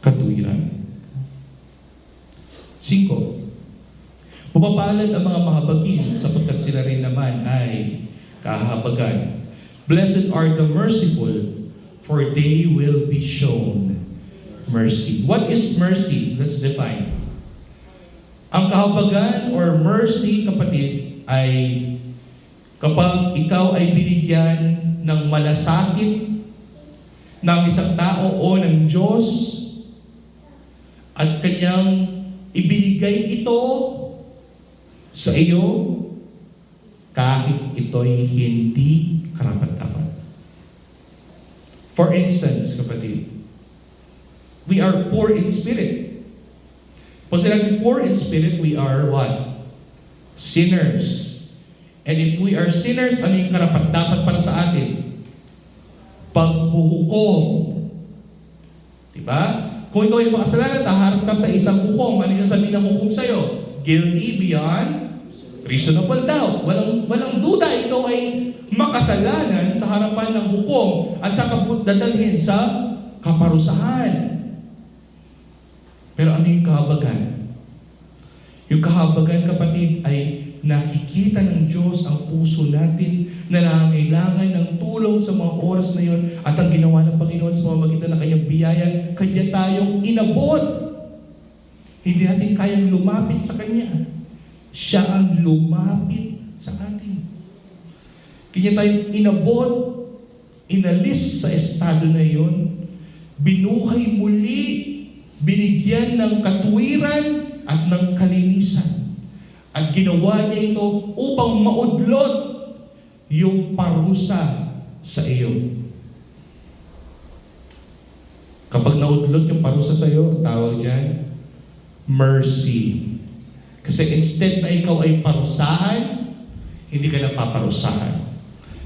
katuwiran. 5. Pumapalad ang mga mahabagin sapagkat sila rin naman ay kahabagan. Blessed are the merciful, for they will be shown mercy. What is mercy? Let's define. Ang kahabagan or mercy, kapatid, ay kapag ikaw ay binigyan ng malasakit ng isang tao o ng Diyos at kanyang ibinigay ito sa iyo kahit ito'y hindi karapat-dapat. For instance, kapatid, we are poor in spirit. Kung sinabi poor in spirit, we are what? Sinners. And if we are sinners, ano yung karapat-dapat para sa atin? Paghuhukom. Diba? Kung ikaw ay makasalanan, haharap ka sa isang hukom. Ano yung sabihin ng hukom sa'yo? Guilty beyond reasonable doubt. Walang duda, ikaw ay makasalanan sa harapan ng hukom at sa dadalhin sa kaparusahan. Pero ano yung kahabagan? Yung kahabagan, kapatid, ay nakikita ng Diyos ang puso natin na nangangailangan ng tulong sa mga oras na yun at ang ginawa ng Panginoon sa pamamagitan ng kanyang biyaya, kanya tayong inabot. Hindi natin kayang lumapit sa Kanya. Siya ang lumapit sa atin. Kanya tayong inabot, inalis sa estado na yun, binuhay muli, binigyan ng katuwiran at ng kalinisan. At ginawa niya ito upang maudlot yung parusa sa iyo. Kapag naudlot yung parusa sa iyo, ang tawag dyan, mercy. Kasi instead na ikaw ay parusahan, hindi ka na paparusahan.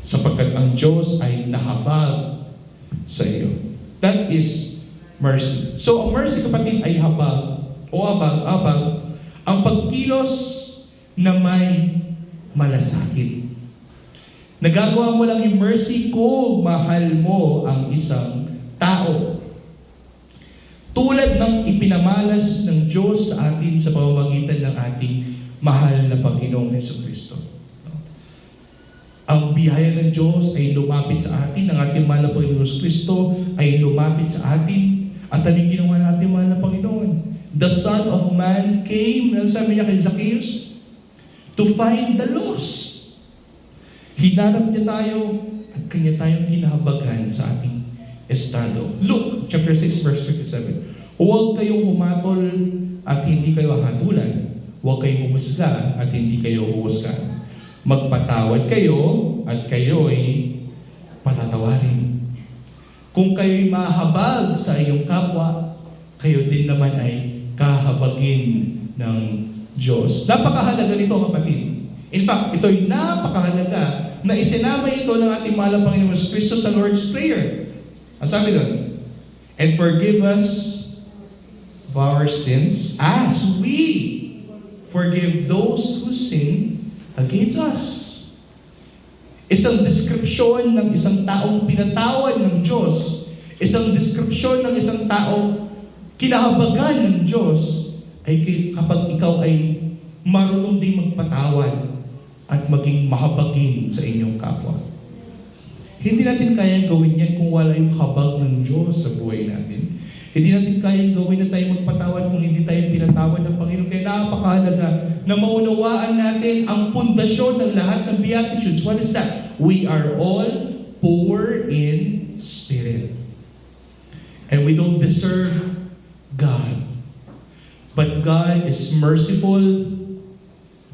Sapagkat ang Diyos ay nahabag sa iyo. That is mercy. So, ang mercy, kapatid, ay habag o abag ang pagkilos na may malasakit. Nagagawa mo lang yung mercy kung mahal mo ang isang tao. Tulad ng ipinamalas ng Diyos sa atin sa pamamagitan ng ating mahal na Panginoong Jesucristo. Ang biyaya ng Diyos ay lumapit sa atin, ang ating mahal na Panginoong Jesucristo ay lumapit sa atin. At anong ginawa ng ating mahal na Panginoon? The Son of Man came, sabi niya kay Zacchaeus, to find the lost. Hinanap niya tayo at kanya tayong kinahabagan sa ating estado. Luke chapter 6 verse 37. Huwag kayong humatol at hindi kayo hatulan. huwag kayong humusga at hindi kayo huhusga. Magpatawad kayo at kayo'y patatawarin. Kung kayo'y mahabag sa iyong kapwa, kayo din naman ay kahabagin ng Diyos. Napakahalaga nito, kapatid. In fact, ito'y napakahalaga na isinama ito ng ating mahal na Panginoon Kristo sa Lord's Prayer. Ang sabi doon, and forgive us of our sins as we forgive those who sin against us. Isang deskripsyon ng isang taong pinatawad ng Diyos, isang deskripsyon ng isang taong kinahabagan ng Diyos, ay kapag ikaw ay marunong din magpatawad at maging mahabagin sa inyong kapwa. Hindi natin kayang gawin yan kung wala yung habag ng Diyos sa buhay natin. Hindi natin kayang gawin na tayo magpatawad kung hindi tayo pinatawad ng Panginoon. Kaya napakahalaga na maunawaan natin ang pundasyon ng lahat ng Beatitudes. What is that? We are all poor in spirit. And we don't deserve God. But God is merciful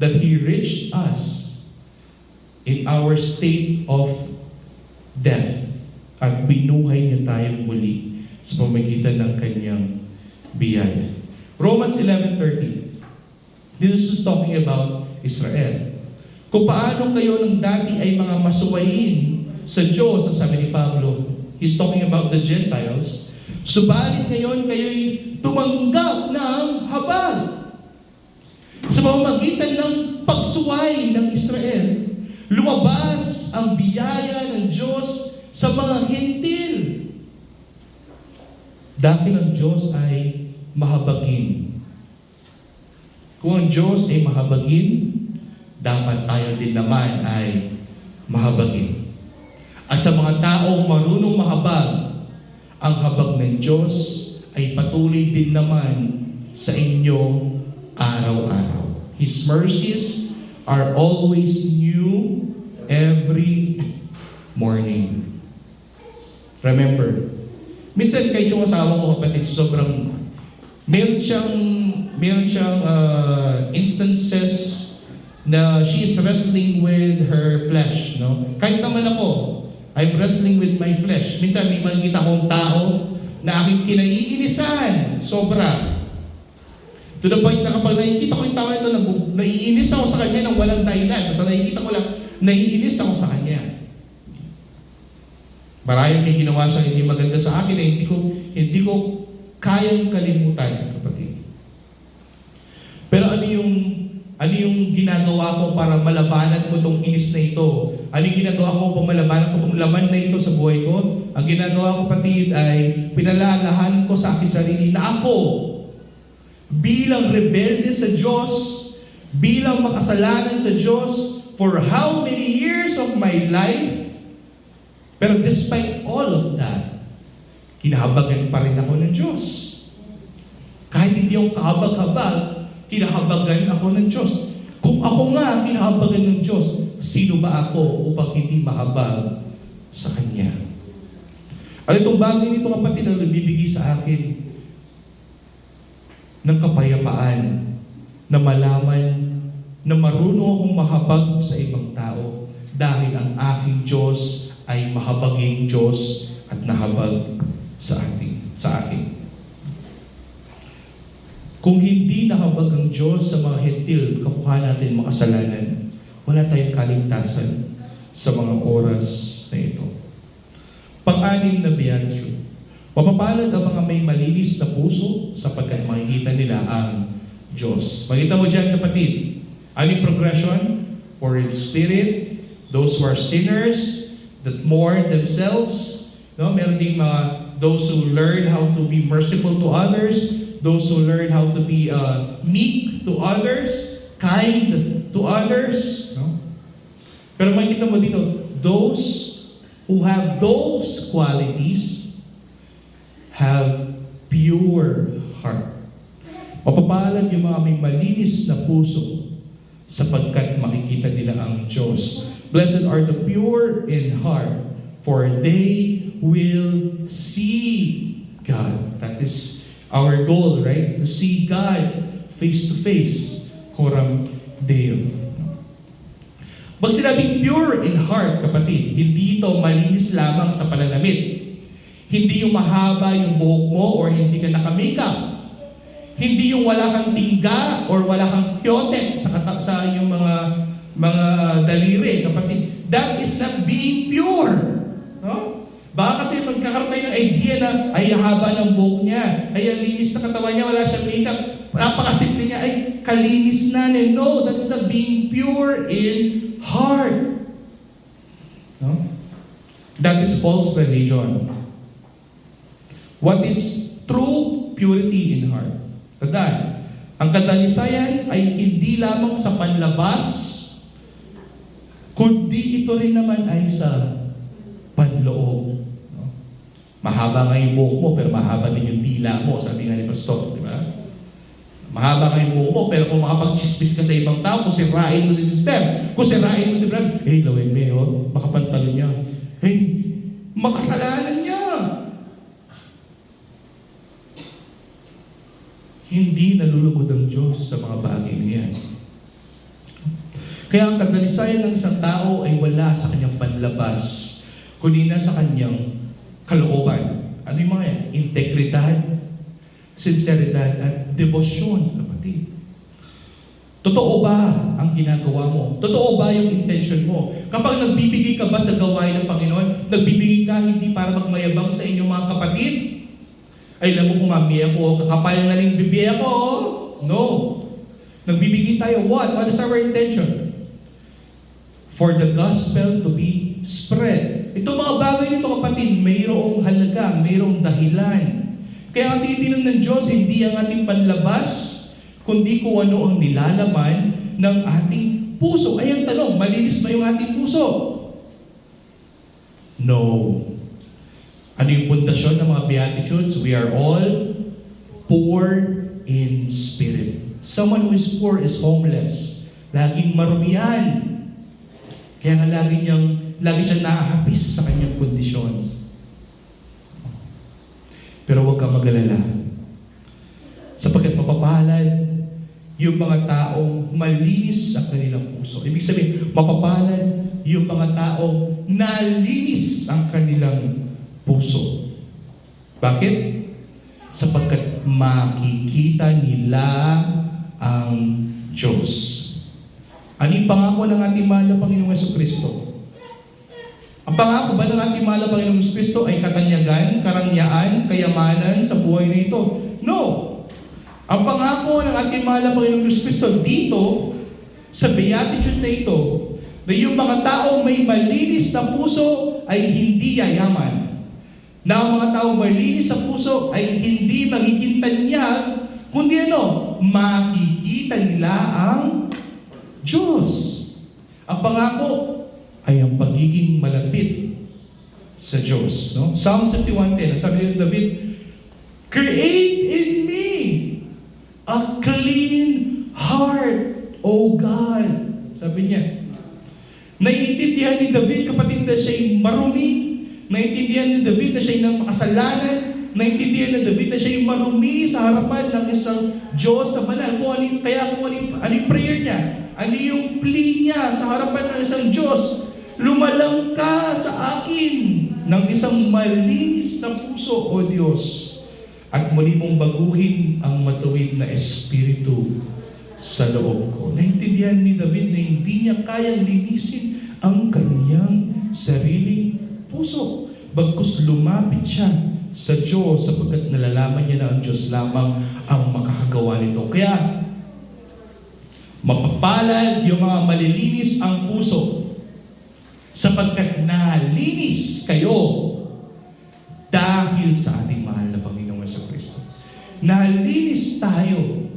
that He reached us in our state of death at binuhay niya tayong muli sa pamamagitan ng kanyang biyaya. Romans 11:30. This is talking about Israel. Kung paano kayo nung dati ay mga masuwayin sa Diyos, ang sabi ni Pablo, he's talking about the Gentiles, subalit ngayon kayo'y tumanggap ng habag sa pamamagitan ng pagsuway ng Israel. Lumabas ang biyaya ng Diyos sa mga Hentil. Dahil ang Diyos ay mahabagin. Kung ang Diyos ay mahabagin, dapat tayo din naman ay mahabagin. At sa mga taong marunong mahabag, ang habag ng Diyos ay patuloy din naman sa inyo araw-araw. His mercies are always new every morning. Remember, minsan kahit yung asawa ko, kapatid, sobrang meron siyang instances na she is wrestling with her flesh, no? Kahit naman ako, I'm wrestling with my flesh. Minsan may makikita akong tao na aking kinaiinisan, sobra. To the point na kapag nakikita ko yung tao ito, naiinis ako sa kanya nang walang dahilan. Basta nakikita ko lang, naiinis ako sa kanya. Marahil may ginawa siya hindi maganda sa akin na hindi ko kayang kalimutan, kapatid. Pero ano yung ginagawa ko para malabanan ko tong inis na ito? Ano yung ginagawa ko para malabanan ko tong laman na ito sa buhay ko? Ang ginagawa ko, kapatid, ay pinalalahan ko sa aking sarili na ako, bilang rebelde sa Diyos, bilang makasalanan sa Diyos, for how many years of my life, pero despite all of that, kinahabagan pa rin ako ng Diyos. Kahit hindi ako kahabag-habag, kinahabagan ako ng Diyos. Kung ako nga kinahabagan ng Diyos, sino ba ako upang hindi mahabag sa Kanya? At itong bagay nito, kapatid, ang nagbibigay sa akin ng kapayapaan na malaman na marunong akong mahabag sa ibang tao dahil ang aking Diyos ay mahabaging Diyos at nahabag sa akin. Kung hindi nahabag ang Diyos sa mga Hentil, kamukha natin makasalanan, wala tayong kaligtasan sa mga oras na ito. Pang-anim na beatitude. Mapapalad ang mga may malinis na puso sapagkat makikita nila ang Diyos. Makita mo dyan, kapatid, ano progression? Poor in spirit, those who are sinners, that mourn themselves. No? Meron ding those who learn how to be merciful to others, those who learn how to be meek to others, kind to others. No? Pero makikita mo dito, those who have those qualities have pure heart. Mapapalad yung mga may malinis na puso sapagkat makikita nila ang Diyos. Blessed are the pure in heart, for they will see God. That is our goal, right? To see God face to face. coram Deo. Pag sinabing pure in heart, kapatid, hindi ito malinis lamang sa pananamit. Hindi yung mahaba yung buhok mo or hindi ka naka-makeup. Hindi yung wala kang tingga or wala kang kyotek sa yung mga daliri, kapatid. That is not being pure. No? Baka kasi magkakaroon kayo ng idea na ay haba ng buhok niya, ay ang linis na katawan niya, wala siyang makeup, napakasimple niya, ay kalinis na niya. No, that's not being pure in heart. No? That is false religion. What is true purity in heart? Tandaan, ang kadalisayan ay hindi lamang sa panlabas, kundi ito rin naman ay sa panloob. No? Mahaba nga yung buhok mo, pero mahaba din yung dila mo, sabi nga ni Pastor, di ba? Mahaba nga yung buhok mo, pero kung makapag-chismis ka sa ibang tao, kung sirain mo si sister, kung sirain mo si brother, hey, lawin mo yun, makapantalo niya. Hey, makasalanan niya. Hindi nalulugod ang Diyos sa mga bagay niyan. Kaya ang kadalisayan ng isang tao ay wala sa kanyang panlabas, kundi na sa kanyang kalooban. Ano yung mga yan? Integridad, sinseridad, at debosyon, kapatid. Totoo ba ang ginagawa mo? Totoo ba yung intention mo? Kapag nagbibigay ka ba sa gawain ng Panginoon, nagbibigay ka hindi para magmayabang sa inyong mga kapatid? Ay, alam mo kung mami ako, kakapal na rin bibi ako. No. Nagbibigay tayo. What? What is our intention? For the gospel to be spread. Ito mga bagay nito, kapatid, mayroong halaga, mayroong dahilan. Kaya ang titinan ng Diyos, hindi ang ating panlabas, kundi kung ano ang nilalaman ng ating puso. Ay, ang tanong, malinis ba yung ating puso? No. Ano yung pundasyon ng mga Beatitudes? We are all poor in spirit. Someone who is poor is homeless. Laging marumihan. Kaya nga lagi siyang nakahapis sa kanyang kondisyon. Pero huwag kang mag-alala. Sapagkat mapapalad yung mga taong malinis ang kanilang puso. Ibig sabihin, mapapalad yung mga taong nalinis ang kanilang puso. Bakit? Sapagkat makikita nila ang Diyos. Ano yung pangako ng ating mahal na Panginoong Jesucristo? Ang pangako ba ng ating mahal na Panginoong Jesucristo ay katanyagan, karangyaan, kayamanan sa buhay na ito? No! Ang pangako ng ating mahal na Panginoong Jesucristo dito, sa Beatitude na ito, na yung mga taong may malinis na puso ay hindi yayaman. Na ang mga taong malinis sa puso ay hindi magiging tanyag, kundi makikita nila ang Diyos. Ang pangako ay ang pagiging malapit sa Diyos. No? Psalm 51:10, sabi ni David, create in me a clean heart, O God. Sabi niya. Naiintindihan ni David, kapatid, na siya'y marumi. Naintindihan ni David na siya'y napakasalanan. Naintindihan ni David na siya'y marumi sa harapan ng isang Diyos na banal. Ano yung prayer niya? Ano yung plea niya sa harapan ng isang Diyos? Lumalang ka sa akin ng isang malinis na puso, O Diyos. At muli mong baguhin ang matuwid na espiritu sa loob ko. Naintindihan ni David na hindi niya kayang linisin ang kanyang sariling puso. Bagkus lumapit siya sa Diyos sapagkat nalalaman niya na ang Diyos lamang ang makakagawa nito. Kaya, mapapalad yung mga malilinis ang puso sapagkat nalinis kayo dahil sa ating mahal na Panginoong Jesucristo. Nalinis tayo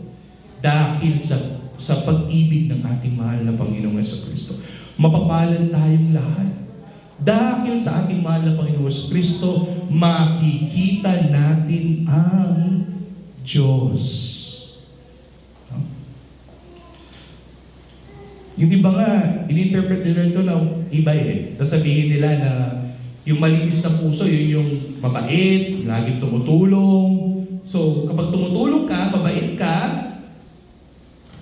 dahil sa pag-ibig ng ating mahal na Panginoong Jesucristo. Mapapalad tayong lahat. Dahil sa ating mahal na Panginoong Jesucristo, makikita natin ang Diyos. No? Yung iba nga, in-interpret nila ito na iba eh. Sasabihin nila na yung malinis na puso, yun yung mabait, laging tumutulong. So, kapag tumutulong ka, mabait ka,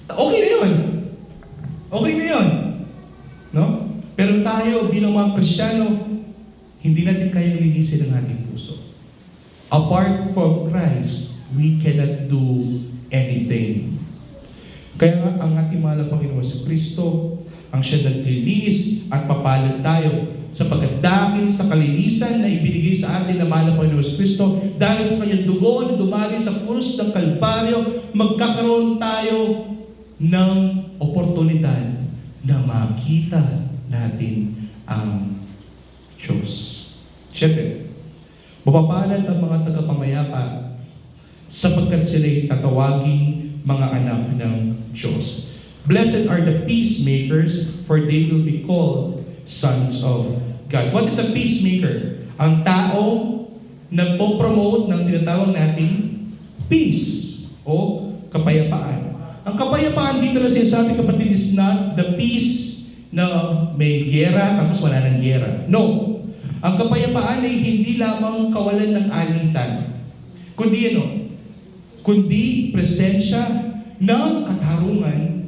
okay na yun. Okay na yun. No? Pero tayo bilang mga Kristiyano, hindi natin kayang linisin ang ating puso. Apart from Christ, we cannot do anything. Kaya nga, ang ating mahal na Panginoon sa Kristo, ang siya naglilinis at papalad tayo sapagkat dahil sa kalinisan na ibinigay sa atin ng mahal na Panginoon sa Kristo, dahil sa kanyang dugo na dumali sa krus ng Kalbaryo, magkakaroon tayo ng oportunidad na makita natin ang Diyos. 7. Mapapalad ang mga tagapamayapa sapagkat sila'y tatawaging mga anak ng Diyos. Blessed are the peacemakers, for they will be called sons of God. What is a peacemaker? Ang tao nagpo-promote ng tinatawag nating peace o kapayapaan. Ang kapayapaan dito na sinasabi, kapatid, is not the peace na may gera tapos wala ng gera. No. Ang kapayapaan ay hindi lamang kawalan ng alitan, kundi presensya ng katarungan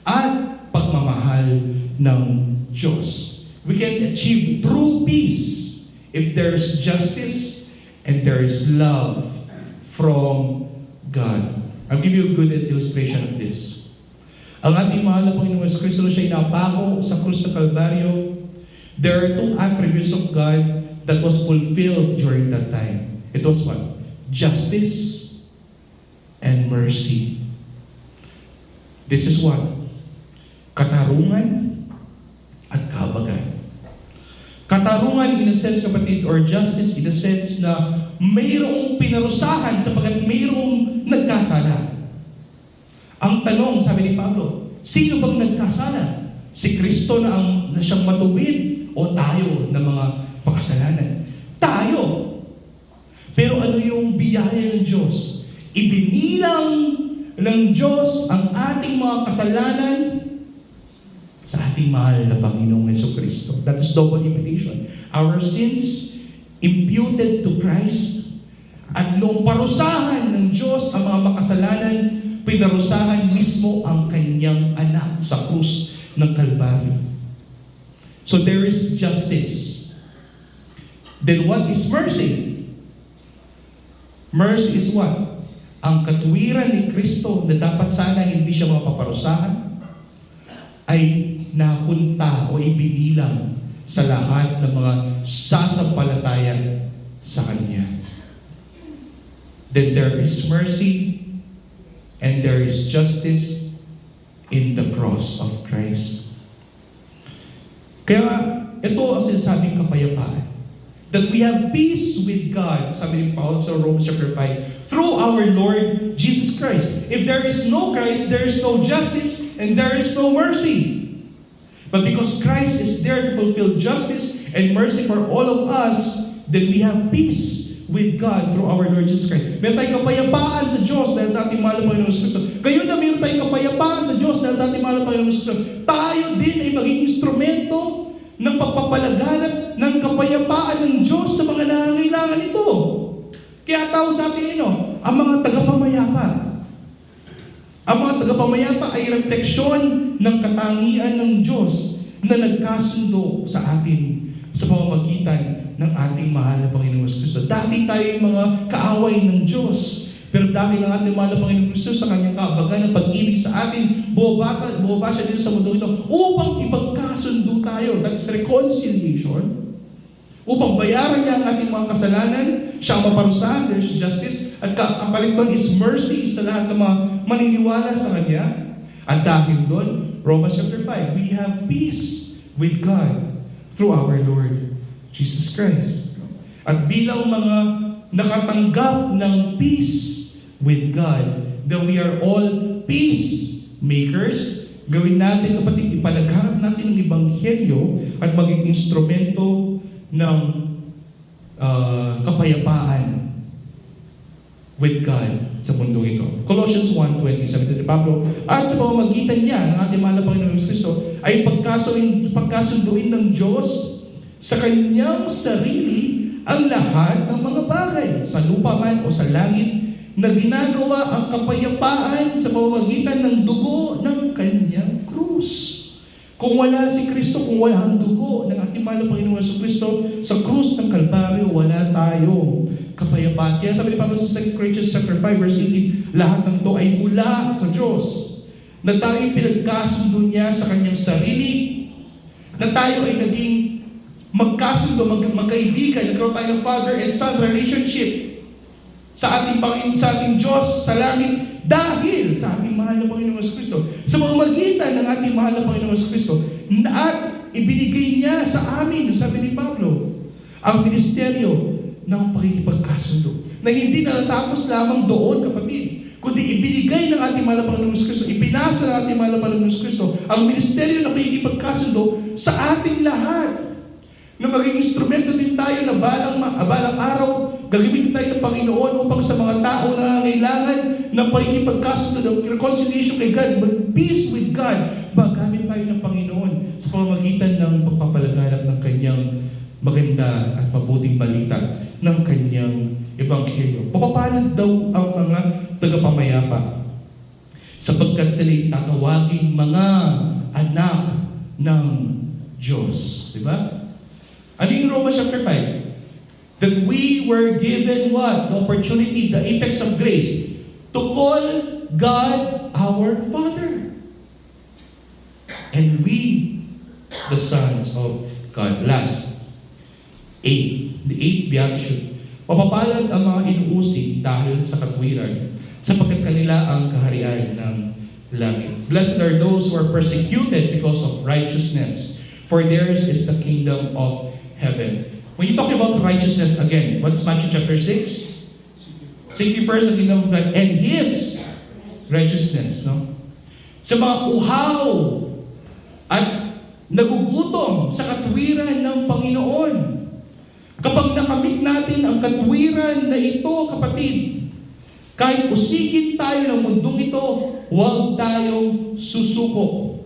at pagmamahal ng Diyos. We can achieve true peace if there is justice and there is love from God. I'll give you a good illustration of this. Ang ating mahal na Panginoon Yesu Kristo, siya inapako sa krus ng Kalbaryo. There are two attributes of God that was fulfilled during that time. It was what? Justice and mercy. This is what? Katarungan at kahabagan. Katarungan in a sense, kapatid, or justice in a sense na mayroong pinarusahan sapagkat mayroong nagkasala. Ang tanong, sabi ni Pablo, sino bang nagkasala? Si Kristo na siyang matuwid o tayo na mga pakasalanan? Tayo. Pero ano yung biyaya ng Diyos? Ibinilang ng Diyos ang ating mga kasalanan sa ating mahal na Panginoong Jesucristo. That is double invitation. Our sins imputed to Christ, at noong parusahan ng Diyos ang mga makasalanan, pinarusahan mismo ang kanyang anak sa krus ng Kalbaryo. So there is justice. Then what is mercy? Mercy is what? Ang katuwiran ni Kristo na dapat sana hindi siya mapaparusahan ay napunta o ibinilang sa lahat ng mga sasampalataya sa Kanya. Then there is mercy and there is justice in the cross of Christ. Kaya ito ang sinasabing kapayapaan. That we have peace with God, sabi ni Paul sa Romans chapter 5, through our Lord Jesus Christ. If there is no Christ, there is no justice and there is no mercy. But because Christ is there to fulfill justice and mercy for all of us, then we have peace with God through our Lord Jesus Christ. Meron tayong kapayapaan sa Diyos dahil sa ating mahal na Panginoon Jesus Cristo. Gayon na meron tayong kapayapaan sa Diyos dahil sa ating mahal na Panginoon Jesus Cristo. Tayo din ay maging instrumento ng pagpapalaganap ng kapayapaan ng Diyos sa mga nangangailangan ito. Kaya tawag sa atin ang mga tagapamayapa. Ang mga tagapamayapa ay refleksyon ng katangian ng Diyos na nagkasundo sa atin sa pamamagitan ng ating mahal na Panginoon Kristo. Dati tayo yung mga kaaway ng Diyos. Pero dahil ang ating mahal na Panginoon Kristo sa kanyang kahabagan ng pag-ibig sa atin, bumaba siya dito sa mundo ito upang ipagkasundo tayo. That is reconciliation. Upang bayaran niya ang ating mga kasalanan, siya ang maparusahan, there's justice, at kapalit doon is mercy sa lahat ng mga maniniwala sa Kanya. At dahil doon, Romans chapter 5, we have peace with God through our Lord Jesus Christ. At bilang mga nakatanggap ng peace with God, that we are all peacemakers, gawin natin, kapatid, ipalagharap natin ang Ebanghelyo at maging instrumento ng kapayapaan with God sa mundo ito. Colossians 1:20, sabi ni Pablo, at sa pamamagitan niya, ng ating mahal na Panginoon Kristo, ay pagkasunduin ng Diyos sa kanyang sarili ang lahat ng mga bagay, sa lupa man o sa langit, na ginagawa ang kapayapaan sa pamamagitan ng dugo ng kanyang krus. Kung wala si Kristo, kung wala ang dugo ng ating mahal na Panginoong Jesucristo sa krus ng Kalbaryo, wala tayo kapayapaan. Kaya sabi ni Pablo sa 2 Corinthians chapter 5 verse 18, lahat ng ito ay mula sa Diyos, na tayo pinagkasundo niya sa kanyang sarili, na tayo ay naging magkasundo, magkaibigan, nagkaroon tayo ng father and son relationship sa ating Panginoon, sa ating Diyos sa langit, dahil sa ating mahal na Panginoong Jesucristo, sa pamamagitan ng ating mahal na Panginoong Jesucristo, at ibinigay niya sa amin, sabi ni Pablo, ang ministeryo ng pakikipagkasundo, na hindi natatapos lamang doon, kapatid, kundi ibinigay ng ating mahal na Panginoong Jesucristo, ipinasa ng ating mahal na Panginoong Jesucristo ang ministeryo ng pakikipagkasundo sa ating lahat, na maging instrumento din tayo na balang araw, gagamitin tayo ng Panginoon upang sa mga tao na kailangan ng pakikipagkasundo, ng reconciliation kay God, mag-peace with God, magamit tayo ng Panginoon sa pamamagitan ng pagpapalaganap ng kanyang maganda at mabuting balita ng kanyang ebanghelyo. Papapalad daw ang mga tagapamayapa sapagkat sila'y tatawaging mga anak ng Diyos. Diba? Ano yung Romans chapter 5? That we were given what? The opportunity, the apex of grace, to call God our Father. And we, the sons of God. Last, 8. The 8th beatitude. Mapapalad ang mga inuusig dahil sa katwiran, sapagkat kanila ang kaharian ng langit. Blessed are those who are persecuted because of righteousness, for theirs is the kingdom of heaven. When you talk about righteousness again, what's Matthew chapter 6? Seek ye first the kingdom of God and His righteousness, no? Sa mga uhaw at nagugutom sa katwiran ng Panginoon. Kapag nakamit natin ang katwiran na ito, kapatid, kahit usigin tayo ng mundong ito, huwag tayong susuko.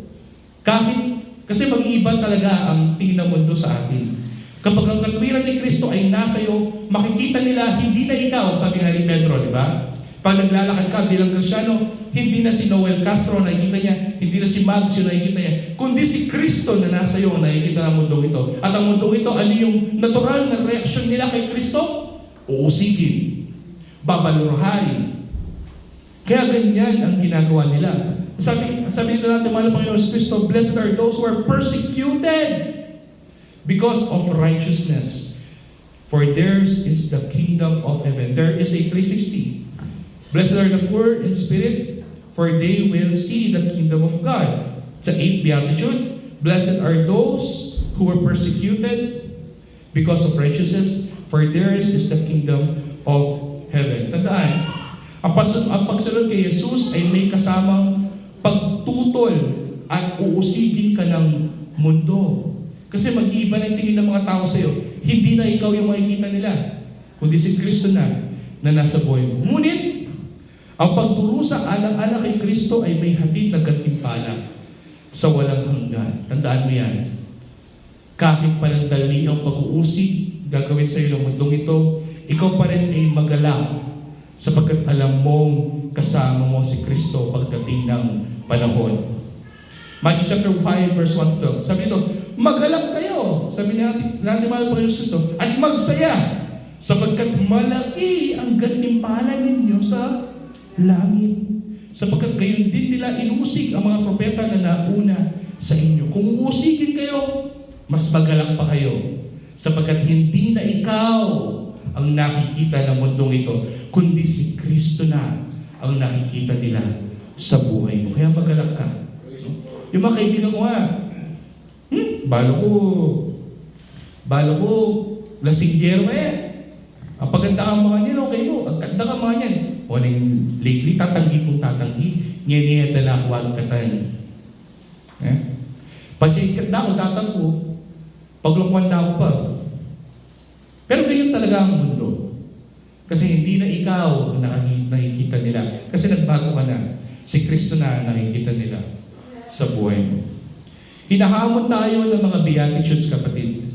Kasi mag-iiba talaga ang tingin ng mundo sa atin. Kapag ang katwiran ni Kristo ay nasa iyo, makikita nila, hindi na ikaw, sabi nga ni Pedro, di ba? Pag naglalakad ka bilang Kristyano, hindi na si Noel Castro nakikita niya, hindi na si Mags yung nakikita niya, kundi si Kristo na nasa iyo, nakikita ng mundong ito. At ang mundong ito, ano yung natural na reaksyon nila kay Kristo? Uusigin, babalurahain. Kaya ganyan ang ginagawa nila. Sabi nito natin, mahal na Panginoon Kristo, blessed are those who are persecuted because of righteousness, for theirs is the kingdom of heaven. There is a 360. Blessed are the poor in spirit, for they will see the kingdom of God. It's the 8th beatitude. Blessed are those who are persecuted because of righteousness, for theirs is the kingdom of heaven. Tandaan, ang pagsunod kay Jesus ay may kasamang pagtutol at uusigin ka ng mundo. Kasi mag-iiba na yung tingin ng mga tao sa iyo. Hindi na ikaw yung makikita nila, kundi si Kristo na nasa buhay mo. Ngunit, ang pagturusa alang-alang kay Kristo ay may hatid na gantimpala sa walang hanggan. Tandaan mo yan. Kahit panandali ang pag-uusig gagawin sa iyo ng mundong ito, ikaw pa rin ay magalak sapagkat alam mong kasama mo si Kristo pagdating ng panahon. Matthew chapter 5 verse 1 to 12. Sabi ito, magalak kayo, sabi natin mahal Panginoon Kristo, at magsaya, sapagkat malaki ang gantimpala ninyo sa langit. Sapagkat gayon din nila inusig ang mga propeta na nauna sa inyo. Kung uusigin kayo, mas magalak pa kayo, sapagkat hindi na ikaw ang nakikita ng mundong ito, kundi si Kristo na ang nakikita nila sa buhay mo. Kaya magalak ka. Yung mga kaibigan ko nga, balo ko, lasinggero ang paganda ang mga niyan, okay mo, ang ganda ang mga niyan. O nang lately, tatanggi kong tatanggi, ngayon na ako ang katan. Pag-ikat na ako, tatanggo, paglukwan na ako pa. Pero ganyan talaga ang mundo. Kasi hindi na ikaw ang nakikita nila. Kasi nagbago ka na. Si Kristo na nakikita nila sa buhay mo. Hinahamon tayo ng mga beatitudes, kapatid,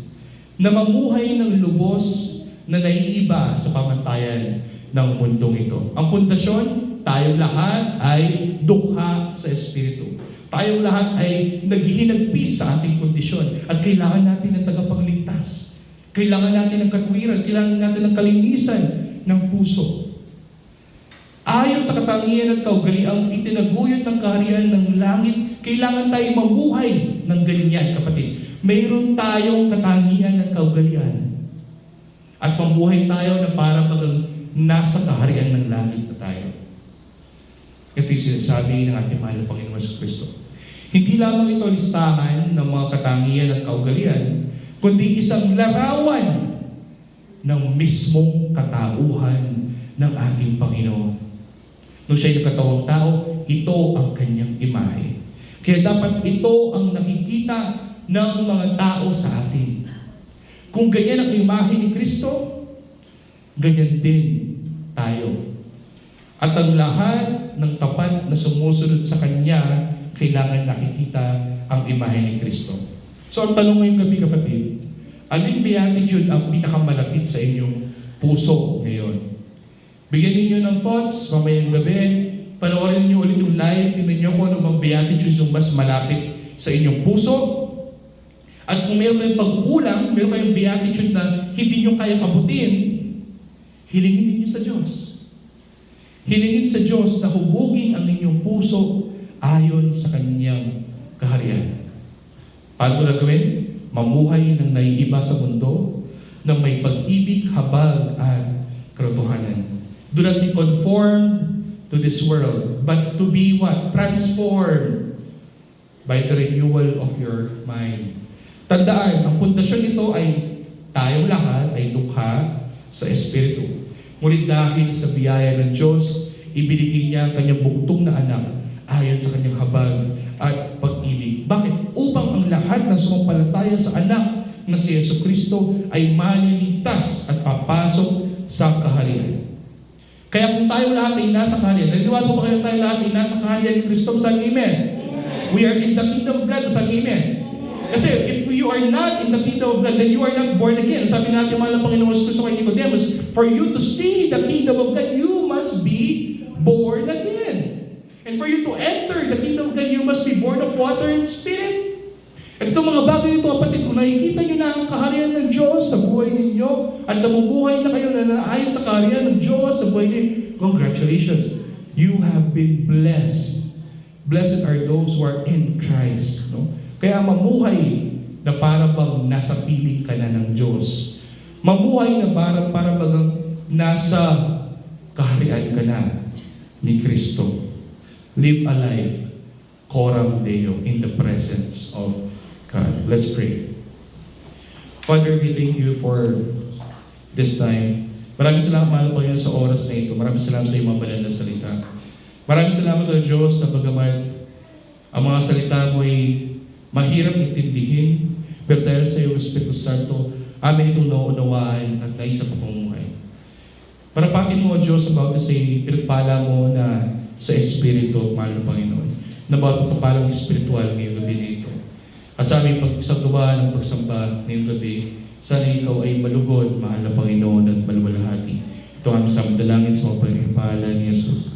na mamuhay ng lubos na naiiba sa pamantayan ng mundong ito. Ang pundasyon, tayong lahat ay dukha sa Espiritu. Tayong lahat ay naghihinagpis sa ating kondisyon at kailangan natin ng tagapagligtas. Kailangan natin ng katwiran, kailangan natin ng kalinisan ng puso. Ayon sa katangian at kaugaliang itinaguyod ng kaharian ng langit, kailangan tayo mabuhay ng ganyan, kapatid. Mayroon tayong katangian at kaugalian. At mabuhay tayo na para nasa kaharian ng langit na tayo. Ito yung sinasabi ng ating mahal na Panginoon Kristo. Hindi lamang ito listahan ng mga katangian at kaugalian, kundi isang larawan ng mismong katauhan ng ating Panginoon. Nung siya'y nagkatawang tao, ito ang kanyang imahe. Kaya dapat ito ang nakikita ng mga tao sa atin. Kung ganyan ang imahe ni Kristo, ganyan din tayo. At ang lahat ng tapat na sumusunod sa Kanya, kailangan nakikita ang imahe ni Kristo. So ang tanong ngayong gabi, kapatid, aling beatitude ang pinakamalapit sa inyong puso ngayon? Bigyan ninyo ng thoughts, mamayang gabi, panoorin niyo ulit yung live, tingnan niyo kung ano bang beatitudes yung mas malapit sa inyong puso. At kung meron kayong pagkukulang, meron kayong beatitude na hindi niyo kayang abutin, hilingin niyo sa Diyos. Hilingin sa Diyos na hubugin ang inyong puso ayon sa Kanyang kaharian. Paano gagawin? Mamuhay ng naiiba sa mundo, ng may pag-ibig, habag at katotohanan. Do not be conformed to this world, but to be what? Transformed by the renewal of your mind. Tandaan, ang pundasyon nito ay tayong lahat ay dukha sa Espiritu. Ngunit dahil sa biyaya ng Diyos, ibinigay niya ang kanyang bugtong na anak ayon sa kanyang habag at pag-ibig. Bakit? Upang ang lahat ng sumampalataya sa anak na si Jesucristo ay maliligtas at papasok sa kaharian. Kaya kung tayo lahat ay nasa kaharian, naniniwala po ba kayo tayo lahat ay nasa kaharian ni Kristo? Masabi amen. We are in the kingdom of God. Masabi amen. Kasi if you are not in the kingdom of God, then you are not born again. Sabi natin mahal na Panginoon Kristo kay Nicodemus, for you to see the kingdom of God, you must be born again. And for you to enter the kingdom of God, you must be born of water and spirit. At itong mga bagay nito, kapatid, kung nakikita nyo na ang kaharian ng Diyos sa buhay ninyo at namubuhay na kayo na naayon sa kaharian ng Diyos sa buhay ninyo, congratulations. You have been blessed. Blessed are those who are in Christ. No? Kaya mamuhay na para bang nasa piling ka na ng Diyos. Mamuhay na para bang nasa kaharian ka na ni Kristo. Live a life coram Deo in the presence of God. Let's pray. Father, we thank you for this time. Maraming salamat, mahal Panginoon, sa oras na ito. Maraming salamat sa iyong mga banal na salita. Maraming salamat, O Diyos, na bagamat ang mga salita mo ay mahirap intindihin, pero dahil sa iyong Espiritu Santo, amin itong nauunawaan at naisa pamumuhay. Parapatin mo, O Diyos, about sa pinagpala mo na sa Espiritu, mahal na Panginoon, na bawat pagpapalang espiritual ngayong gabi na ito. At sa aming pagsagawa ng pagsamba ngayong gabi, sana ikaw ay malugod, mahal na Panginoon, at maluwalhati. Ito ang aming samdalangin sa mga pangalan ni Jesus.